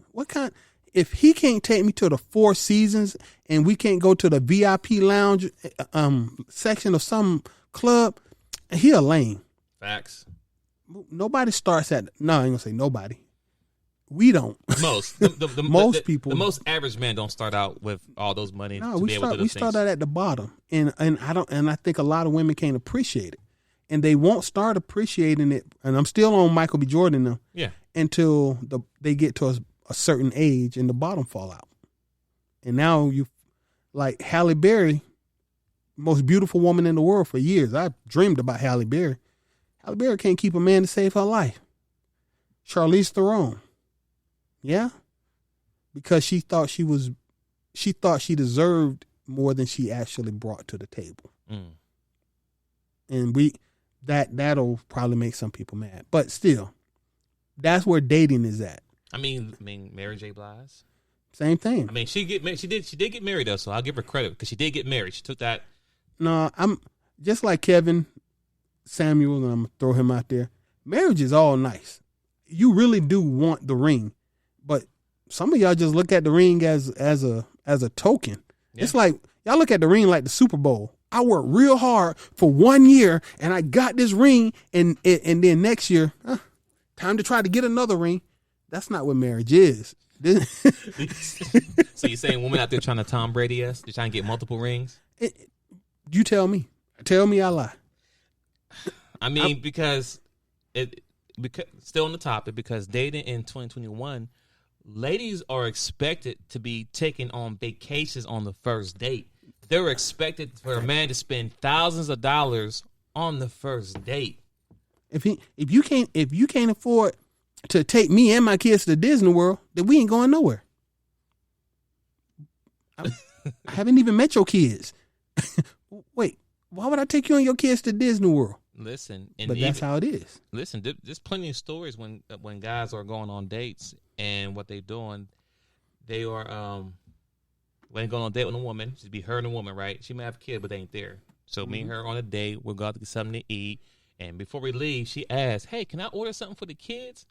If he can't take me to the Four Seasons and we can't go to the VIP lounge section of some club, he a lame. Facts. Nobody starts at, no, I ain't gonna say nobody. We don't. Most. Most people. The most average man don't start out with all those money. No, we start out at the bottom. And I think a lot of women can't appreciate it. And they won't start appreciating it. And I'm still on Michael B. Jordan now. Yeah. Until they get to a certain age and the bottom fall out. And now you, like Halle Berry, most beautiful woman in the world for years. I dreamed about Halle Berry. Halle Berry can't keep a man to save her life. Charlize Theron. Yeah. Because she thought she deserved more than she actually brought to the table. Mm. And that'll probably make some people mad. But still, that's where dating is at. I mean, Mary J. Blige. Same thing. I mean, she did get married though, so I'll give her credit because she did get married. She took that. No, I'm just like Kevin Samuel, and I'm gonna throw him out there. Marriage is all nice. You really do want the ring, but some of y'all just look at the ring as a token. Yeah. It's like y'all look at the ring like the Super Bowl. I worked real hard for 1 year and I got this ring, and then next year, time to try to get another ring. That's not what marriage is. So you're saying women out there trying to Tom Brady us? They're trying to get multiple rings? You tell me. Tell me I lie. I mean, because still on the topic, because dating in 2021, ladies are expected to be taken on vacations on the first date. They're expected for a man to spend thousands of dollars on the first date. If you can't afford to take me and my kids to Disney World, then we ain't going nowhere. I haven't even met your kids. Wait, why would I take you and your kids to Disney World? Listen, but that's how it is. Listen, there's plenty of stories when guys are going on dates and what they're doing, they are when going on a date with a woman, she'd be her and a woman, right? She may have a kid, but they ain't there. So me and her on a date, we'll go out to get something to eat, and before we leave, she asks, "Hey, can I order something for the kids?"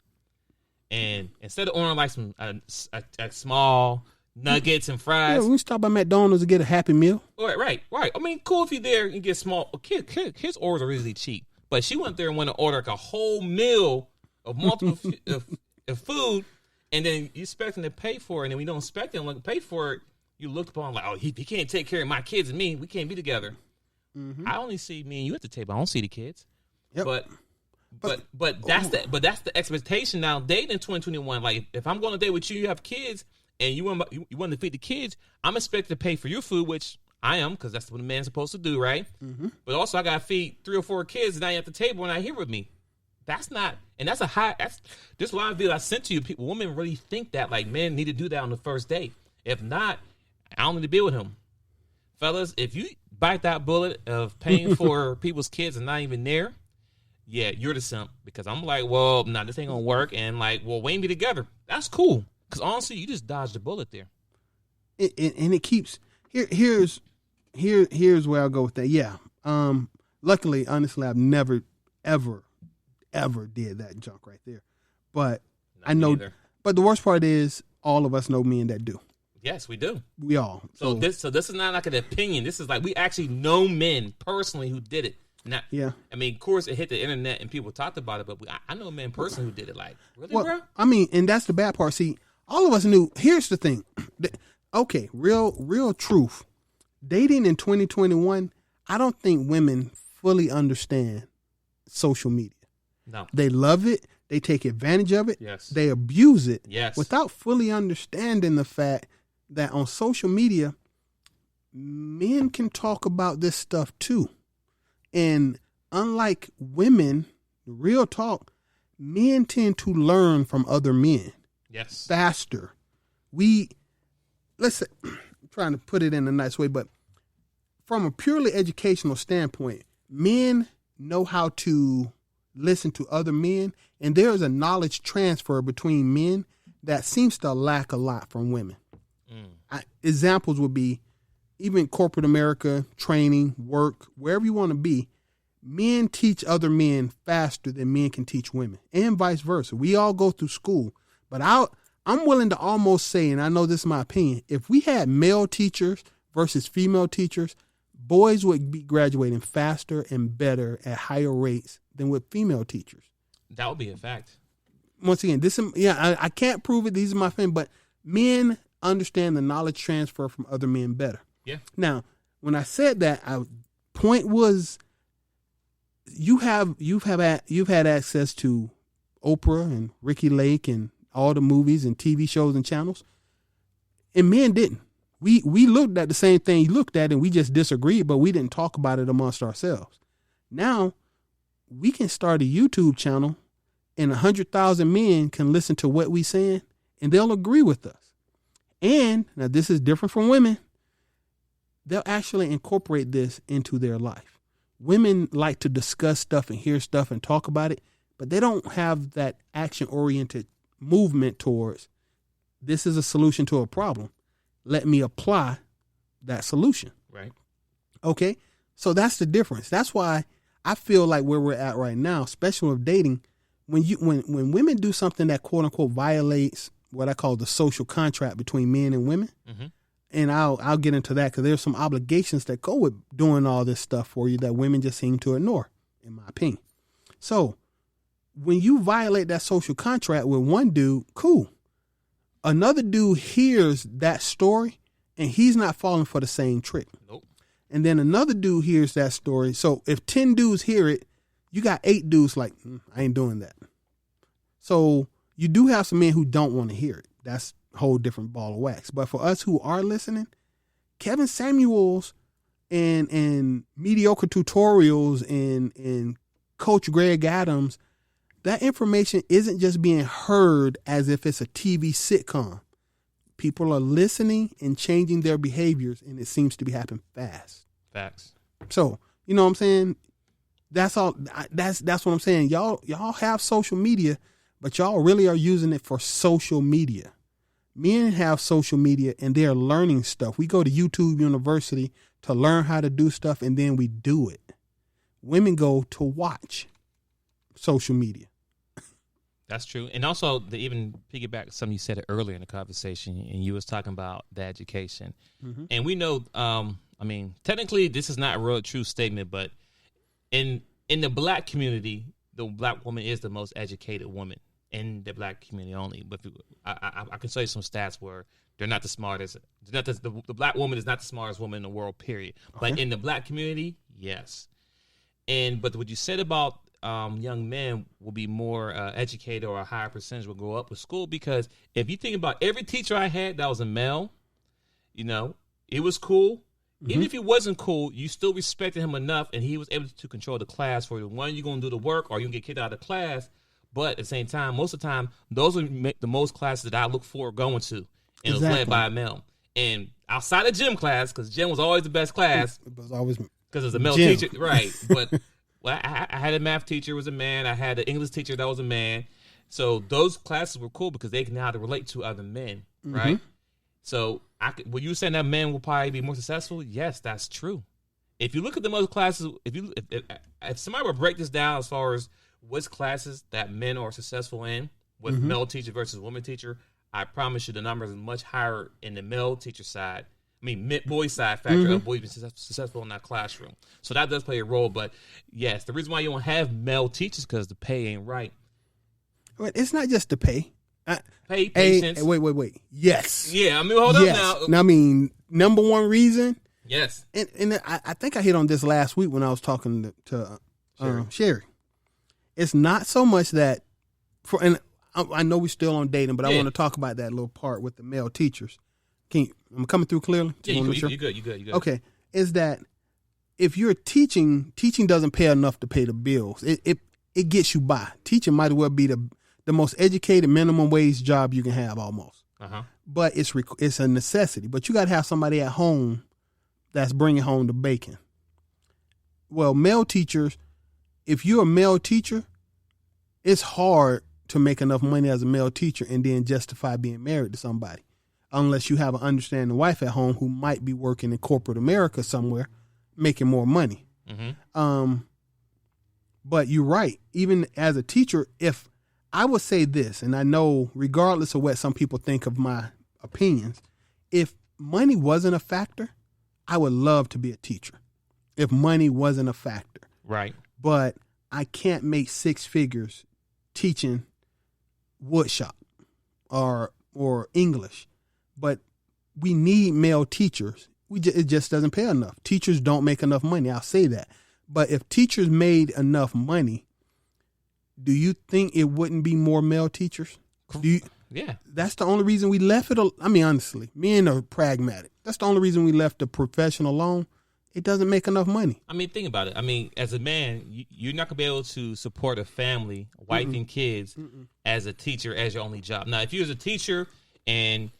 And instead of ordering like some a small nuggets and fries, yeah, we stop by McDonald's to get a Happy Meal. Right. I mean, cool if you're there and get small. Kids' orders are really cheap, but she went there and went to order like a whole meal of multiple of food, and then you expect them to pay for it, and then we don't expect them to pay for it. You looked upon like, oh, he can't take care of my kids and me. We can't be together. Mm-hmm. I only see me and you at the table. I don't see the kids. Yep. But that's the expectation now. Dating in 2021, like if I'm going to date with you, you have kids, and you want to feed the kids, I'm expected to pay for your food, which I am, because that's what a man's supposed to do, right? Mm-hmm. But also I got to feed 3 or 4 kids now at the table and not here with me. That's not, and that's a high. This line of video I sent to you. People, women really think that like men need to do that on the first date. If not, I don't need to be with him. Fellas, if you bite that bullet of paying for people's kids and not even there, yeah, you're the simp. Because I'm like, well, nah, this ain't gonna work. And like, well, we ain't be together. That's cool. Because honestly, you just dodged a bullet there. And it keeps here's where I'll go with that. Yeah. Luckily, honestly, I've never ever did that junk right there. But Not I know. either. But the worst part is, all of us know men that do. Yes, we do. We all. So this is not like an opinion. This is like we actually know men personally who did it. Now, Yeah. I mean, of course, it hit the internet and people talked about it, but I know a man person who did it. Like, really, Well, bro? I mean, and that's the bad part. See, all of us knew. Here's the thing. Okay, real truth. Dating in 2021, I don't think women fully understand social media. No. They love it. They take advantage of it. Yes. They abuse it. Yes. Without fully understanding the fact that on social media, men can talk about this stuff too. And unlike women, real talk, men tend to learn from other men. Yes. Faster. Let's say, I'm trying to put it in a nice way, but from a purely educational standpoint, men know how to listen to other men, and there is a knowledge transfer between men that seems to lack a lot from women. Examples would be even corporate America, training, work, wherever you want to be, men teach other men faster than men can teach women, and vice versa. We all go through school, but I'm willing to almost say, and I know this is my opinion, if we had male teachers versus female teachers, boys would be graduating faster and better at higher rates than with female teachers. That would be a fact. Once again, I can't prove it. These are my opinion, but men understand the knowledge transfer from other men better. Yeah. Now, when I said that, point was, you've had access to Oprah and Ricky Lake and all the movies and TV shows and channels, and men didn't. We looked at the same thing you looked at, and we just disagreed, but we didn't talk about it amongst ourselves. Now, we can start a YouTube channel, and 100,000 men can listen to what we saying, and they'll agree with us. And now this is different from women. They'll actually incorporate this into their life. Women like to discuss stuff and hear stuff and talk about it, but they don't have that action-oriented movement towards, this is a solution to a problem. Let me apply that solution. Right. Okay. So that's the difference. That's why I feel like where we're at right now, especially with dating, when women do something that quote unquote violates what I call the social contract between men and women, and I'll get into that because there's some obligations that go with doing all this stuff for you that women just seem to ignore, in my opinion. So when you violate that social contract with one dude, cool. Another dude hears that story and he's not falling for the same trick. Nope. And then another dude hears that story. So if 10 dudes hear it, you got 8 dudes like, I ain't doing that. So you do have some men who don't want to hear it. That's a whole different ball of wax. But for us who are listening, Kevin Samuels and mediocre tutorials and Coach Greg Adams, that information isn't just being heard as if it's a TV sitcom. People are listening and changing their behaviors, and it seems to be happening fast. Facts. So, you know what I'm saying? That's all. That's what I'm saying. Y'all have social media, but y'all really are using it for social media. Men have social media, and they're learning stuff. We go to YouTube University to learn how to do stuff, and then we do it. Women go to watch social media. That's true. And also, to even piggyback something you said earlier in the conversation, and you was talking about the education. Mm-hmm. And we know, I mean, technically, this is not a real true statement, but in the black community, the black woman is the most educated woman in the black community only. But I can show you some stats where they're not the smartest. The black woman is not the smartest woman in the world, period. Okay. But in the black community, yes. But what you said about young men will be more educated, or a higher percentage will go up with school, because if you think about every teacher I had that was a male, you know, it was cool. Mm-hmm. Even if he wasn't cool, you still respected him enough, and he was able to control the class for you. One, you're going to do the work, or you're going to get kicked out of the class. But at the same time, most of the time, those are the most classes that I look forward going to. And exactly. It was led by a male. And outside of gym class, because gym was always the best class. It was always because it's a male teacher. Right. But well, I had a math teacher who was a man. I had an English teacher that was a man. So those classes were cool because they know how to relate to other men, right? Mm-hmm. So were you saying that men will probably be more successful? Yes, that's true. If you look at the most classes, if somebody would break this down as far as which classes that men are successful in with male teacher versus woman teacher, I promise you the numbers are much higher in the male teacher side. boy side factor of boys being successful in that classroom. So that does play a role. But yes, the reason why you don't have male teachers because the pay ain't right. But it's not just the pay. Pay, patience. Wait. Yes. Yeah, I mean, hold up now. Now, I mean, number one reason. Yes. And I think I hit on this last week when I was talking to Sherry. It's not so much that and I know we're still on dating, but I want to talk about that little part with the male teachers. I'm coming through clearly? Yeah, you're good. Okay. Is that if you're teaching doesn't pay enough to pay the bills. It gets you by. Teaching might as well be the most educated minimum wage job you can have almost. But it's a necessity. But you got to have somebody at home that's bringing home the bacon. Well, male teachers, if you're a male teacher, it's hard to make enough money as a male teacher and then justify being married to somebody. Unless you have an understanding wife at home who might be working in corporate America somewhere, making more money. But you're right. Even as a teacher, if I would say this, and I know regardless of what some people think of my opinions, if money wasn't a factor, I would love to be a teacher. If money wasn't a factor. Right. But I can't make six figures teaching woodshop or English. But we need male teachers. It just doesn't pay enough. Teachers don't make enough money. I'll say that. But if teachers made enough money, do you think it wouldn't be more male teachers? Yeah. That's the only reason we left it. I mean, honestly, men are pragmatic. That's the only reason we left the profession alone. It doesn't make enough money. I mean, think about it. I mean, as a man, you're not going to be able to support a family, wife and kids, as a teacher, as your only job. Now, if you was a teacher and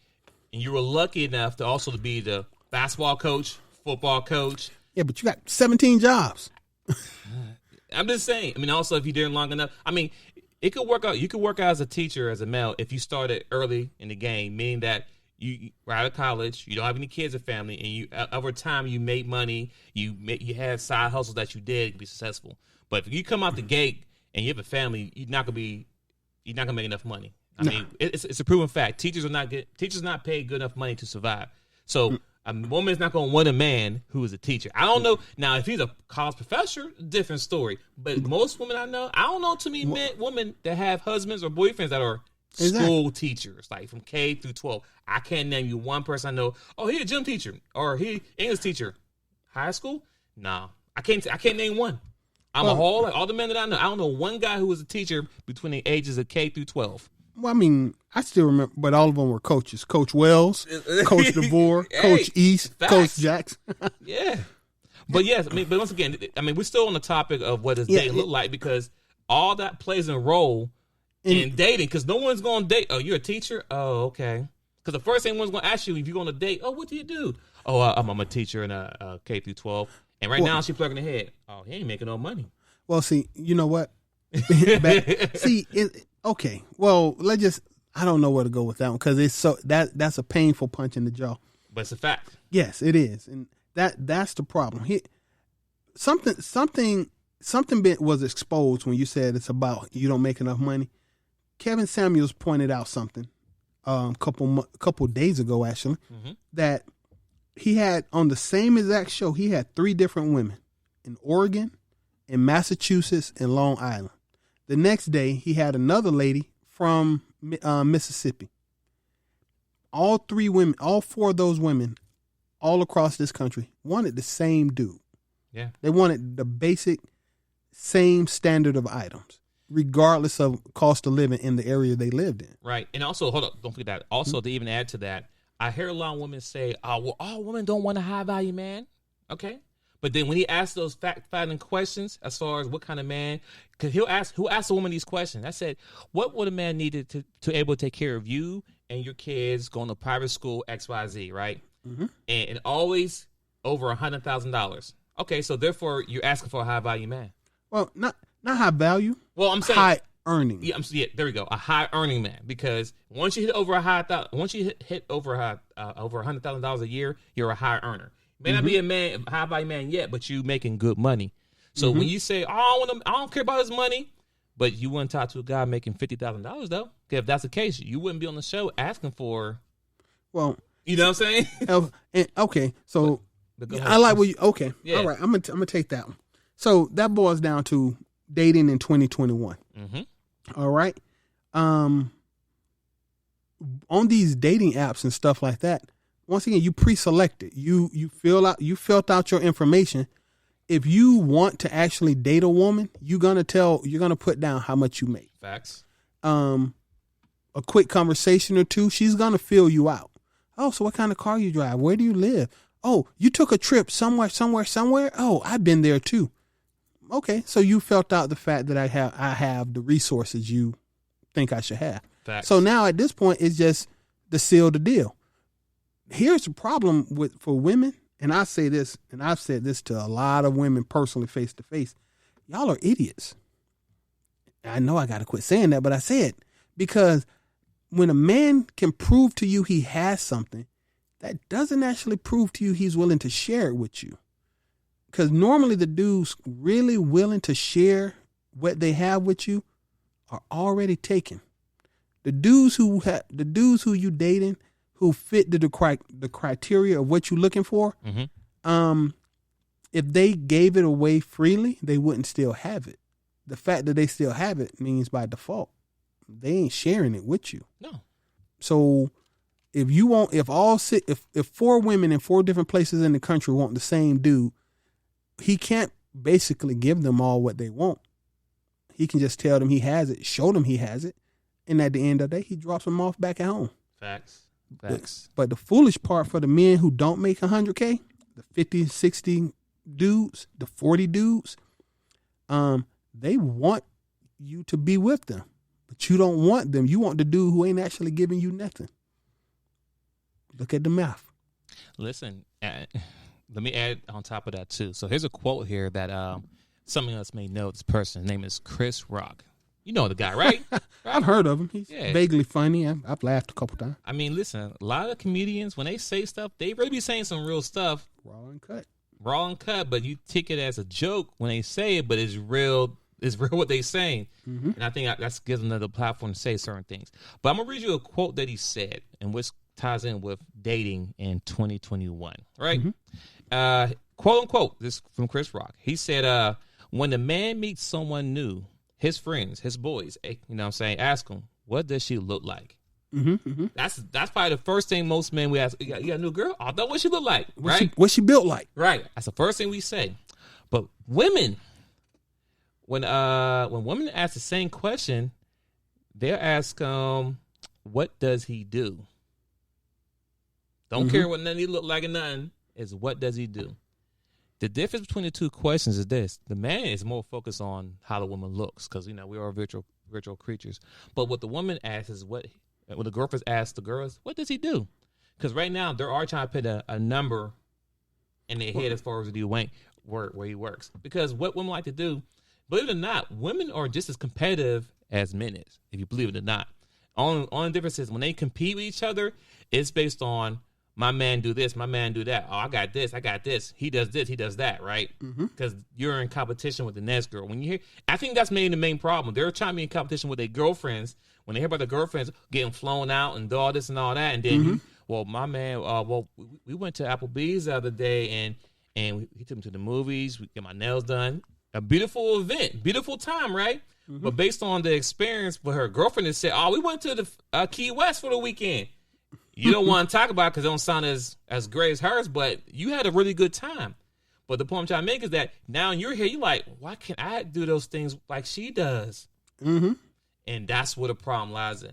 you were lucky enough to also be the basketball coach, football coach. Yeah, but you got 17 jobs. I'm just saying. I mean, also, if you're doing long enough, I mean, it could work out. You could work out as a teacher, as a male, if you started early in the game, meaning that you were out of college, you don't have any kids or family, and you over time you made money, you had side hustles that you did to be successful. But if you come out the gate and you have a family, you're not gonna make enough money. I mean, it's a proven fact. Teachers not paid good enough money to survive. So a woman's not going to want a man who is a teacher. I don't know. Now, if he's a college professor, different story. But most women I don't know too many women that have husbands or boyfriends that are school teachers, like from K through 12. I can't name you one person I know. Oh, he's a gym teacher or he English teacher. High school? Nah, I can't name one. All the men that I don't know one guy who was a teacher between the ages of K through 12. Well, I mean, I still remember, but all of them were coaches. Coach Wells, Coach DeVore, Coach East, facts. Coach Jackson. Yeah. But yes, but once again, we're still on the topic of what does dating look like, because all that plays a role in dating, because no one's going to date. Oh, you're a teacher? Oh, okay. Because the first thing one's going to ask you if you're going to date, oh, what do you do? Oh, I'm a teacher in a K through 12. And now she's plugging her head. Oh, he ain't making no money. Well, see, you know what? Okay. Well, I don't know where to go with that one, because it's that's a painful punch in the jaw. But it's a fact. Yes, it is, and that's the problem. Something was exposed when you said it's about you don't make enough money. Kevin Samuels pointed out something a couple days ago, actually, that he had on the same exact show. He had 3 different women in Oregon, in Massachusetts, and Long Island. The next day, he had another lady from Mississippi. All 4 of those women, all across this country, wanted the same dude. Yeah. They wanted the basic same standard of items, regardless of cost of living in the area they lived in. Right. And also, hold up, don't forget that. Also, to even add to that, I hear a lot of women say, oh, well, all women don't want a high-value man. Okay. But then when he asks those fact-finding questions, as far as what kind of man, because who asked a woman these questions? I said, what would a man need to able to take care of you and your kids going to private school XYZ, right? And always over $100,000. Okay, so therefore you're asking for a high-value man. Well, not high value. Well, I'm saying high earning. Yeah, there we go, a high earning man. Because once you hit over over $100,000 a year, you're a high earner. May not be a high value man yet, but you making good money. So when you say, oh, I don't care about his money, but you wouldn't talk to a guy making $50,000 though. Because if that's the case, you wouldn't be on the show asking for. Well, You know what I'm saying? Okay, so But I like what you. Okay, Yeah. all right. I'm gonna take that one. So that boils down to dating in 2021. Mm-hmm. All right. On these dating apps and stuff like that, once again, you pre-selected. You filled out your information. If you want to actually date a woman, you're gonna put down how much you make. Facts. A quick conversation or two, she's gonna fill you out. Oh, so what kind of car you drive? Where do you live? Oh, you took a trip somewhere. Oh, I've been there too. Okay, so you felt out the fact that I have the resources you think I should have. Facts. So now at this point, it's just to seal the deal. Here's the problem for women, and I say this, and I've said this to a lot of women personally, face to face. Y'all are idiots. I know I got to quit saying that, but I say it because when a man can prove to you he has something, that doesn't actually prove to you he's willing to share it with you. Because normally the dudes really willing to share what they have with you are already taken. The dudes who you dating who fit the criteria of what you're looking for, Mm-hmm. If they gave it away freely, they wouldn't still have it. The fact that they still have it means by default they ain't sharing it with you. No. So if 4 women in 4 different places in the country want the same dude, he can't basically give them all what they want. He can just tell them he has it, show them he has it, and at the end of the day, he drops them off back at home. Facts. But the foolish part for the men who don't make 100K, the 50, 60 dudes, the 40 dudes, they want you to be with them, but you don't want them. You want the dude who ain't actually giving you nothing. Look at the math. Listen, let me add on top of that too. So here's a quote here that some of us may know this person. His name is Chris Rock. You know the guy, right? I've heard of him. He's vaguely funny. I've laughed a couple times. I mean, listen, a lot of comedians, when they say stuff, they really be saying some real stuff. Raw and cut, but you take it as a joke when they say it, but it's real. It's real what they saying. Mm-hmm. And I think that gives them another platform to say certain things. But I'm going to read you a quote that he said, and which ties in with dating in 2021, right? Mm-hmm. Quote unquote, this from Chris Rock. He said, when a man meets someone new, his friends, his boys, you know what I'm saying, ask him, what does she look like? Mm-hmm, mm-hmm. That's probably the first thing most men we ask. You got a new girl? I thought what she look like, right? What's she built like? Right. That's the first thing we say. But women, when women ask the same question, they'll ask, what does he do? Don't care what none of you look like or nothing. Is what does he do? The difference between the two questions is this: the man is more focused on how the woman looks, because we are virtual creatures. But what the woman asks is what the girlfriends ask the girls, what does he do? Because right now they are trying to put a number in their head as far as where he works. Because what women like to do, believe it or not, women are just as competitive as men is. If you believe it or not, only difference is when they compete with each other, it's based on my man do this, my man do that. Oh, I got this. He does this, he does that, right? Because you're in competition with the next girl. When you hear, I think that's maybe the main problem. They're trying to be in competition with their girlfriends. When they hear about their girlfriends getting flown out and do all this and all that, and then my man, we went to Applebee's the other day and he took me to the movies. We get my nails done. A beautiful event, beautiful time, right? But based on the experience with her girlfriend, it said, "Oh, we went to the Key West for the weekend." You don't want to talk about it because it don't sound as great as hers, but you had a really good time. But the point I'm trying to make is that now you're here, you're like, why can't I do those things like she does? And that's where the problem lies in.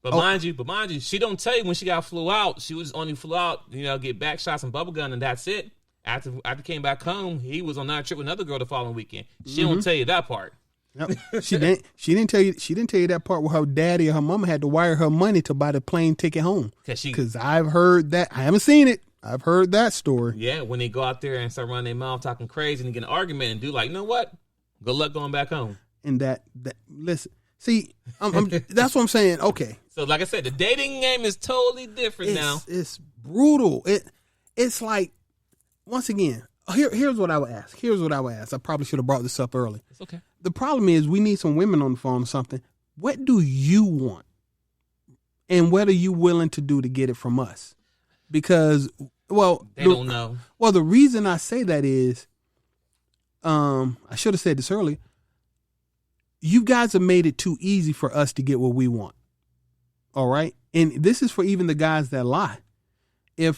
But mind you, she don't tell you when she got flew out. She was only flew out, get back shots and bubble gun, and that's it. After came back home, he was on that trip with another girl the following weekend. She don't tell you that part. Yep. She didn't tell you that part where her daddy or her mama had to wire her money to buy the plane ticket home. Because I've heard that. I haven't seen it. I've heard that story. Yeah, when they go out there and start running their mouth talking crazy and get an argument and do like, you know what? Good luck going back home. And that listen, see, that's what I'm saying. Okay. So like I said, the dating game is totally different now. It's brutal. It's like, once again, here's what I would ask. I probably should have brought this up early. It's okay. The problem is we need some women on the phone or something. What do you want? and what are you willing to do to get it from us? Because, well, they don't know. Well, the reason I say that is, I should have said this earlier. You guys have made it too easy for us to get what we want. All right. And this is for even the guys that lie. I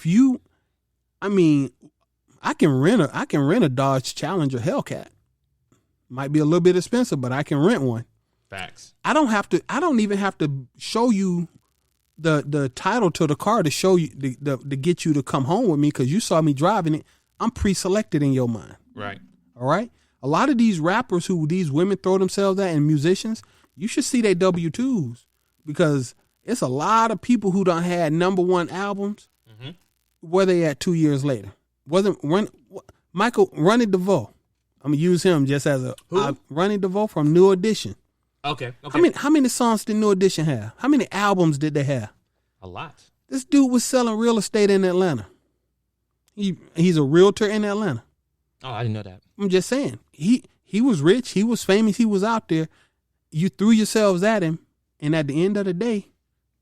can rent a Dodge Challenger Hellcat. Might be a little bit expensive, but I can rent one. Facts. I don't even have to show you the title to the car to show you to get you to come home with me, because you saw me driving it. I'm pre-selected in your mind. Right. All right. A lot of these rappers who these women throw themselves at, and musicians, you should see their W-2s, because it's a lot of people who done had #1 albums. Mm-hmm. Where they at 2 years later? Ronnie DeVoe. I'm gonna use him just as Ronnie DeVoe from New Edition. Okay. How many songs did New Edition have? How many albums did they have? A lot. This dude was selling real estate in Atlanta. He's a realtor in Atlanta. Oh, I didn't know that. I'm just saying. He was rich. He was famous. He was out there. You threw yourselves at him, and at the end of the day,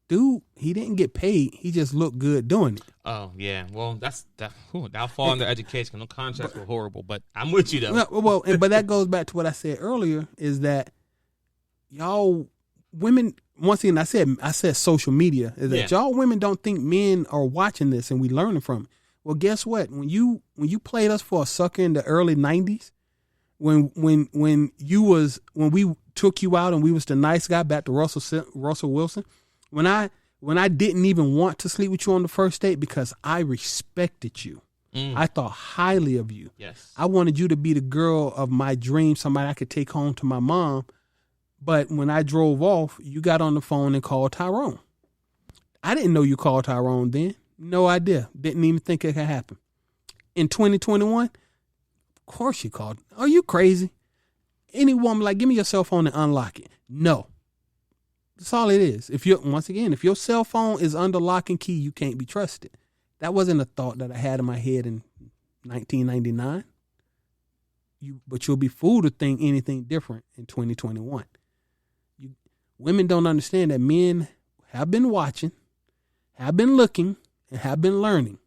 dude, he didn't get paid. He just looked good doing it. Oh, yeah. Well, that'll fall under education. No contracts were horrible, but I'm with you, though. Well, but that goes back to what I said earlier, is that y'all women, once again, I said social media, is that y'all women don't think men are watching this and we learning from it. Well, guess what? When you played us for a sucker in the early 90s, when we took you out and we was the nice guy, back to Russell Wilson, when I didn't even want to sleep with you on the first date because I respected you. I thought highly of you. Yes. I wanted you to be the girl of my dreams, somebody I could take home to my mom. But when I drove off, you got on the phone and called Tyrone. I didn't know you called Tyrone then. No idea. Didn't even think it could happen. In 2021, of course you called. Are you crazy? Any woman like, give me your cell phone and unlock it. No. That's all it is. If your cell phone is under lock and key, you can't be trusted. That wasn't a thought that I had in my head in 1999. But you'll be fooled to think anything different in 2021. Women don't understand that men have been watching, have been looking, and have been learning.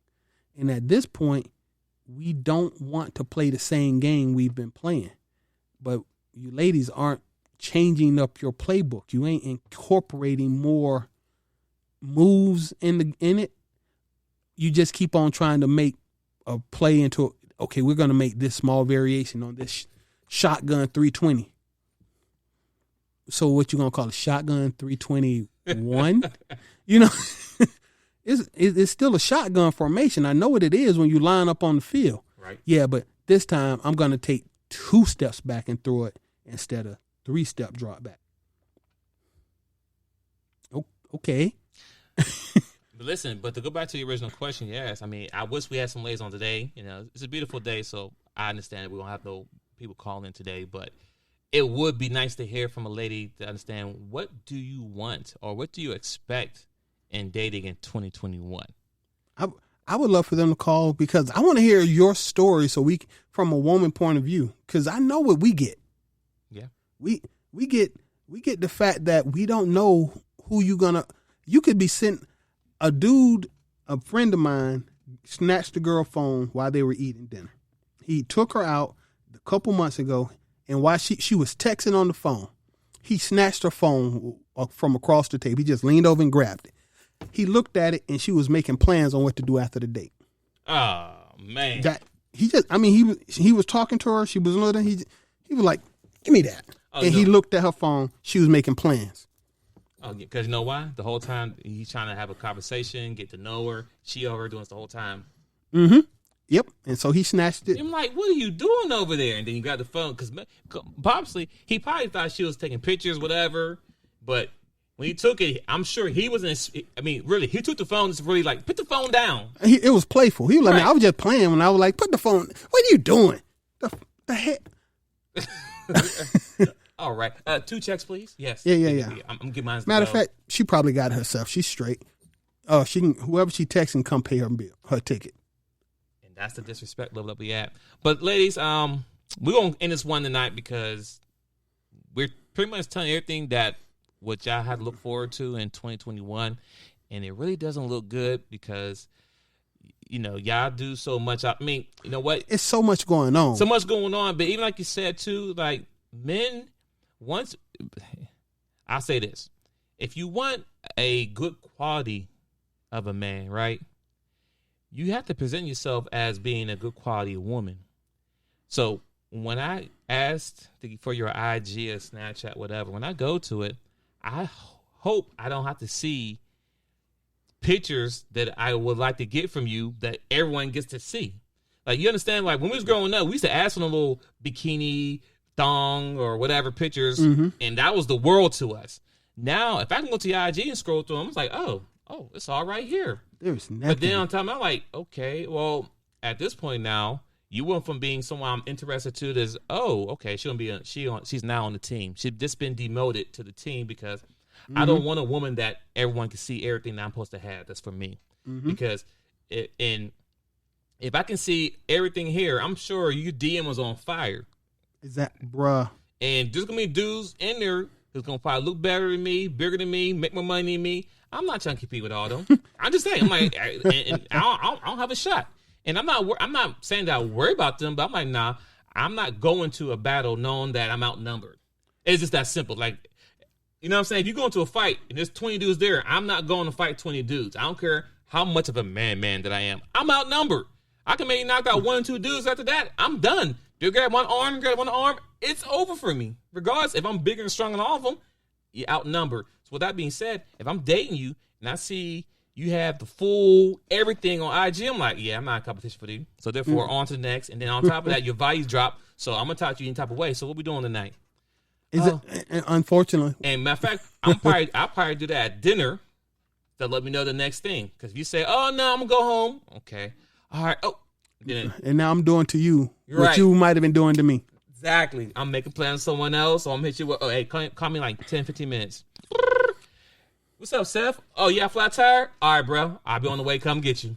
And at this point, we don't want to play the same game we've been playing. But you ladies aren't changing up your playbook. You ain't incorporating more moves in it. You just keep on trying to make a play into, okay, we're going to make this small variation on this shotgun 320. So what you going to call a shotgun 321? You know, it's still a shotgun formation. I know what it is when you line up on the field. Right. Yeah, but this time I'm going to take 2 steps back and throw it instead of 3-step drop back. Okay. But listen, but to go back to the original question, yes. I mean, I wish we had some ladies on today. You know, it's a beautiful day, so I understand that we don't have no people calling in today, but it would be nice to hear from a lady to understand, what do you want or what do you expect in dating in 2021? I would love for them to call, because I want to hear your story, so from a woman point of view, because I know what we get. Yeah, we get the fact that we don't know who you could be sent. A friend of mine snatched the girl phone while they were eating dinner. He took her out a couple months ago, and while she was texting on the phone, he snatched her phone from across the table. He just leaned over and grabbed it. He looked at it, and she was making plans on what to do after the date. Oh man! He was talking to her. She was little. He was like, "Give me that," He looked at her phone. She was making plans. Oh, because you know why? The whole time he's trying to have a conversation, get to know her. She over doing this the whole time. Mm-hmm. Yep. And so he snatched it. I'm like, what are you doing over there? And then you got the phone, because obviously he probably thought she was taking pictures, whatever. But when he took it, I'm sure he wasn't. I mean, really, he took the phone just really like, put the phone down. It was playful. He was like, I was just playing when I was like, put the phone. What are you doing? The heck? All right. 2 checks, please. Yes. Yeah. I'm getting mine. Matter of fact, she probably got it herself. She's straight. Whoever she texts and come pay her ticket. And that's the disrespect level that we at. But ladies, we're gonna end this one tonight because we're pretty much telling everything that what y'all had to look forward to in 2021, and it really doesn't look good because, y'all do so much. I mean, you know what? It's so much going on. So much going on, but even like you said too, like men, I'll say this: if you want a good quality of a man, right, you have to present yourself as being a good quality woman. So when I asked for your IG or Snapchat, whatever, when I go to it, I hope I don't have to see pictures that I would like to get from you that everyone gets to see. Like, you understand? Like, when we was growing up, we used to ask for a little bikini, thong, or whatever pictures, and that was the world to us. Now, if I can go to your IG and scroll through them, it's like, oh, it's all right here. There's nothing. But then on time, I'm like, okay, well, at this point now, you went from being someone I'm interested to as, okay, she's now on the team. She's just been demoted to the team because I don't want a woman that everyone can see everything that I'm supposed to have. That's for me. Because if I can see everything here, I'm sure your DM was on fire. Is that, bruh? And there's going to be dudes in there who's going to probably look better than me, bigger than me, make more money than me. I'm not trying to compete with all them. I'm just saying, I'm like, and I don't have a shot. And I'm not saying that I worry about them, but I'm like, nah, I'm not going to a battle knowing that I'm outnumbered. It's just that simple. Like, you know what I'm saying? If you go into a fight and there's 20 dudes there, I'm not going to fight 20 dudes. I don't care how much of a man that I am. I'm outnumbered. I can maybe knock out 1 or 2 dudes. After that, I'm done. You grab one arm, it's over for me. Regardless, if I'm bigger and stronger than all of them, you're outnumbered. So with that being said, if I'm dating you and I see you have the full everything on IG, I'm like, yeah, I'm not in competition for you. So therefore, on to the next. And then on top of that, your values drop. So I'm going to talk to you any type of way. So what we doing tonight? Is it, unfortunately. And matter of fact, I'll probably do that at dinner to let me know the next thing. Because if you say, oh, no, I'm going to go home. Okay. All right. Oh. Then, and now I'm doing to you what right. you might have been doing to me. Exactly. I'm making plans with someone else. So I'm going to hit you with, hey, call me like 10, 15 minutes. What's up, Seth? Oh, yeah, flat tire? All right, bro. I'll be on the way. Come get you.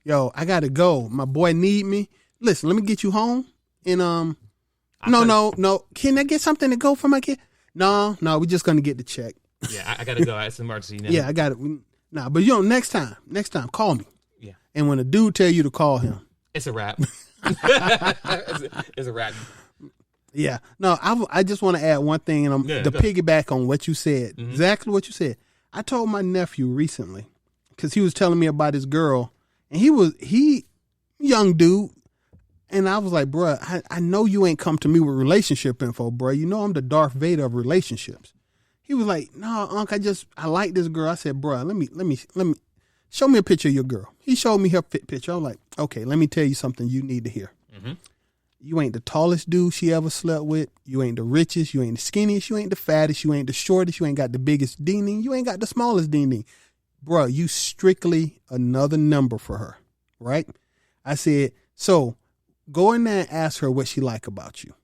Yo, I got to go. My boy need me. Listen, let me get you home. And, no. Can I get something to go for my kid? No, we're just going to get the check. Yeah, I got to go. It's an emergency now. Yeah, I got it. Nah, but next time, call me. Yeah. And when a dude tell you to call him. It's a wrap. It's a wrap. Yeah. No, I just want to add one thing, and piggyback on what you said. Exactly what you said. I told my nephew recently, because he was telling me about his girl, and he young dude, and I was like, bruh, I know you ain't come to me with relationship info, bruh. You know I'm the Darth Vader of relationships. He was like, no, Unc, I like this girl. I said, bruh, let me show me a picture of your girl. He showed me her picture. I was like, okay, let me tell you something you need to hear. You ain't the tallest dude she ever slept with. You ain't the richest. You ain't the skinniest. You ain't the fattest. You ain't the shortest. You ain't got the biggest ding-ding. You ain't got the smallest ding-ding. Bruh, you strictly another number for her, right? I said, so go in there and ask her what she like about you.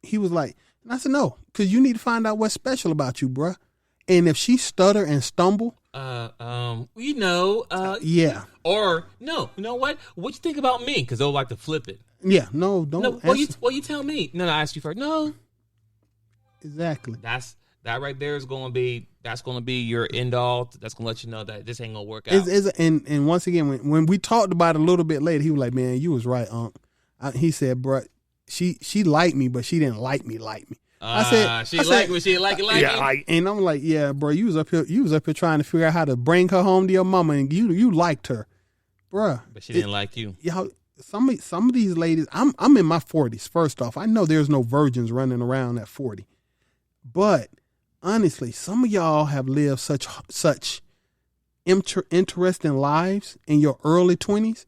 He was like, and I said, no, because you need to find out what's special about you, bruh. And if she stutter and stumble, yeah. Or no, you know what? What you think about me? Because they'll like to flip it. Yeah, no, don't. No, well, you tell me. No, I asked you first. No, exactly. That right there is going to be. That's going to be your end all. That's going to let you know that this ain't going to work out. And once again, when we talked about it a little bit later, he was like, "Man, you was right, Unc." He said, "Bro, she liked me, but she didn't like me." I said, she liked me. She didn't like it. Yeah, and I'm like, yeah, bro, you was up here trying to figure out how to bring her home to your mama, and you liked her, bro. But she didn't like you. Yeah, some of these ladies. I'm in my 40s. First off, I know there's no virgins running around at 40, but honestly, some of y'all have lived such interesting lives in your early 20s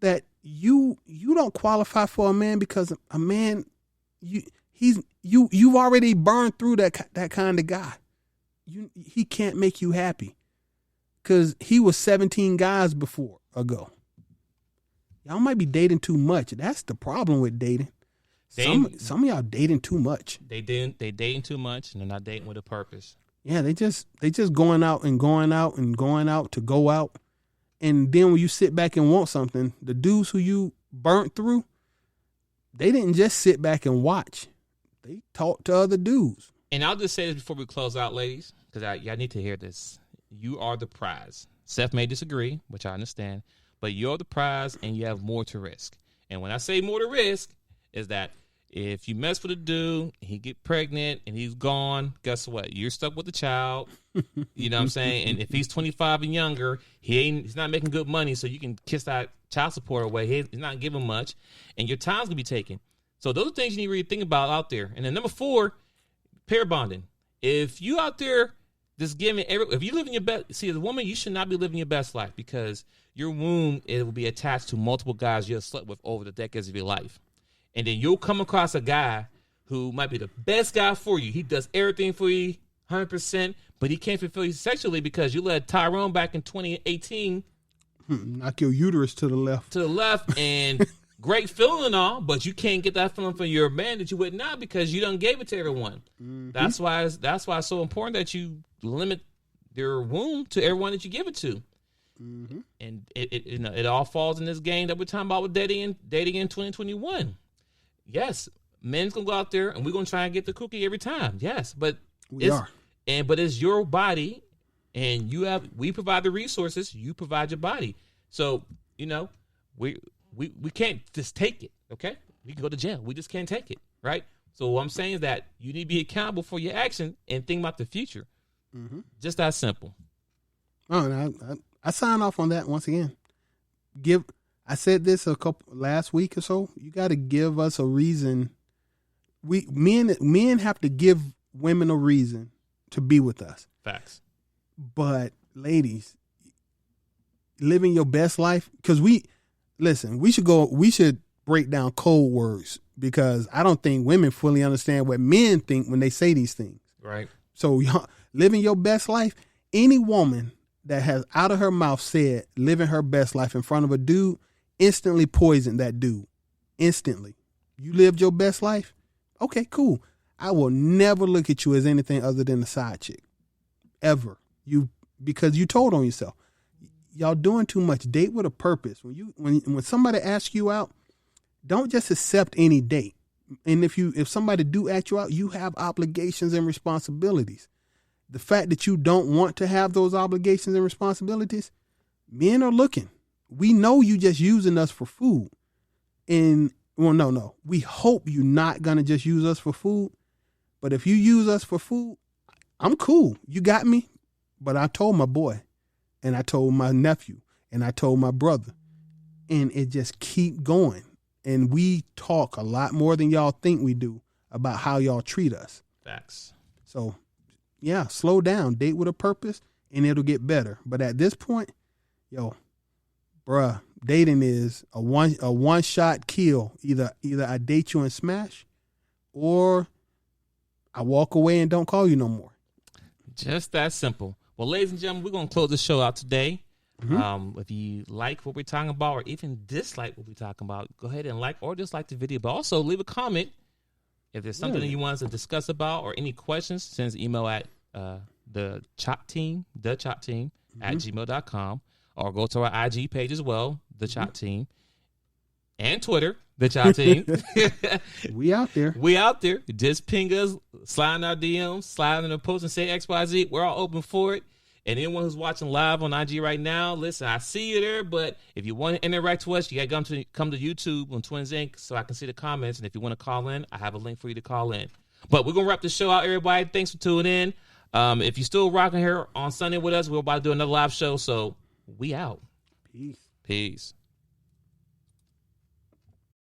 that you don't qualify for a man, because a man you've already burned through that kind of guy. He can't make you happy because he was 17 guys ago. Y'all might be dating too much. That's the problem with dating. Some of y'all dating too much. They dating too much, and they're not dating with a purpose. Yeah, they just going out and going out and going out to go out. And then when you sit back and want something, the dudes who you burnt through, they didn't just sit back and watch. They talked to other dudes. And I'll just say this before we close out, ladies, because y'all need to hear this. You are the prize. Seth may disagree, which I understand, but you're the prize and you have more to risk. And when I say more to risk, is that if you mess with a dude, he get pregnant and he's gone, guess what? You're stuck with the child. You know what I'm saying? And if he's 25 and younger, he's not making good money, so you can kiss that child support away. He's not giving much, and your time's gonna be taken. So those are things you need to really think about out there. And then number 4, pair bonding. If you out there just giving if you live in your best, see, as a woman, you should not be living your best life because your womb, it will be attached to multiple guys you have slept with over the decades of your life. And then you'll come across a guy who might be the best guy for you. He does everything for you, 100%, but he can't fulfill you sexually because you let Tyrone back in 2018 knock your uterus to the left. And great feeling and all, but you can't get that feeling from your man that you would not because you done gave it to everyone. Mm-hmm. That's why it's so important that you limit your womb to everyone that you give it to. Mm-hmm. And it all falls in this game that we're talking about with dating in 2021. Yes, men's gonna go out there and we're gonna try and get the cookie every time. Yes, but but it's your body, and we provide the resources. You provide your body. So we can't just take it. Okay, we can go to jail. We just can't take it. Right. So what I'm saying is that you need to be accountable for your action and think about the future. Mm-hmm. Just that simple. Oh, and I sign off on that once again. I said this last week or so. You got to give us a reason. Men have to give women a reason to be with us. Facts. But ladies, living your best life, because we should break down code words because I don't think women fully understand what men think when they say these things. Right. So living your best life, any woman that has out of her mouth said living her best life in front of a dude, instantly poisoned that dude. Instantly. You lived your best life? Okay, cool. I will never look at you as anything other than a side chick. Ever. Because you told on yourself. Y'all doing too much. Date with a purpose. When somebody asks you out, don't just accept any date. And if somebody do ask you out, you have obligations and responsibilities. The fact that you don't want to have those obligations and responsibilities, men are looking. We know you just using us for food. And, no. We hope you're not going to just use us for food. But if you use us for food, I'm cool. You got me. But I told my boy, and I told my nephew, and I told my brother. And it just keep going. And we talk a lot more than y'all think we do about how y'all treat us. Facts. So, yeah, slow down. Date with a purpose, and it'll get better. But at this point, bruh, dating is a one shot kill. Either I date you and smash, or I walk away and don't call you no more. Just that simple. Well, ladies and gentlemen, we're gonna close the show out today. Mm-hmm. If you like what we're talking about, or even dislike what we're talking about, go ahead and like or dislike the video. But also leave a comment if there's something that you want us to discuss about, or any questions. Send an email at the chop team at gmail.com. Or go to our IG page as well, The Chop Team, and Twitter, The Chop Team. We out there. We out there. Just ping us, slide in our DMs, slide in the post and say XYZ. We're all open for it. And anyone who's watching live on IG right now, listen, I see you there, but if you want to interact with us, you got to come to YouTube on Twins Inc. so I can see the comments. And if you want to call in, I have a link for you to call in. But we're going to wrap the show out, everybody. Thanks for tuning in. If you're still rocking here on Sunday with us, we're about to do another live show, so we out. Peace. Peace.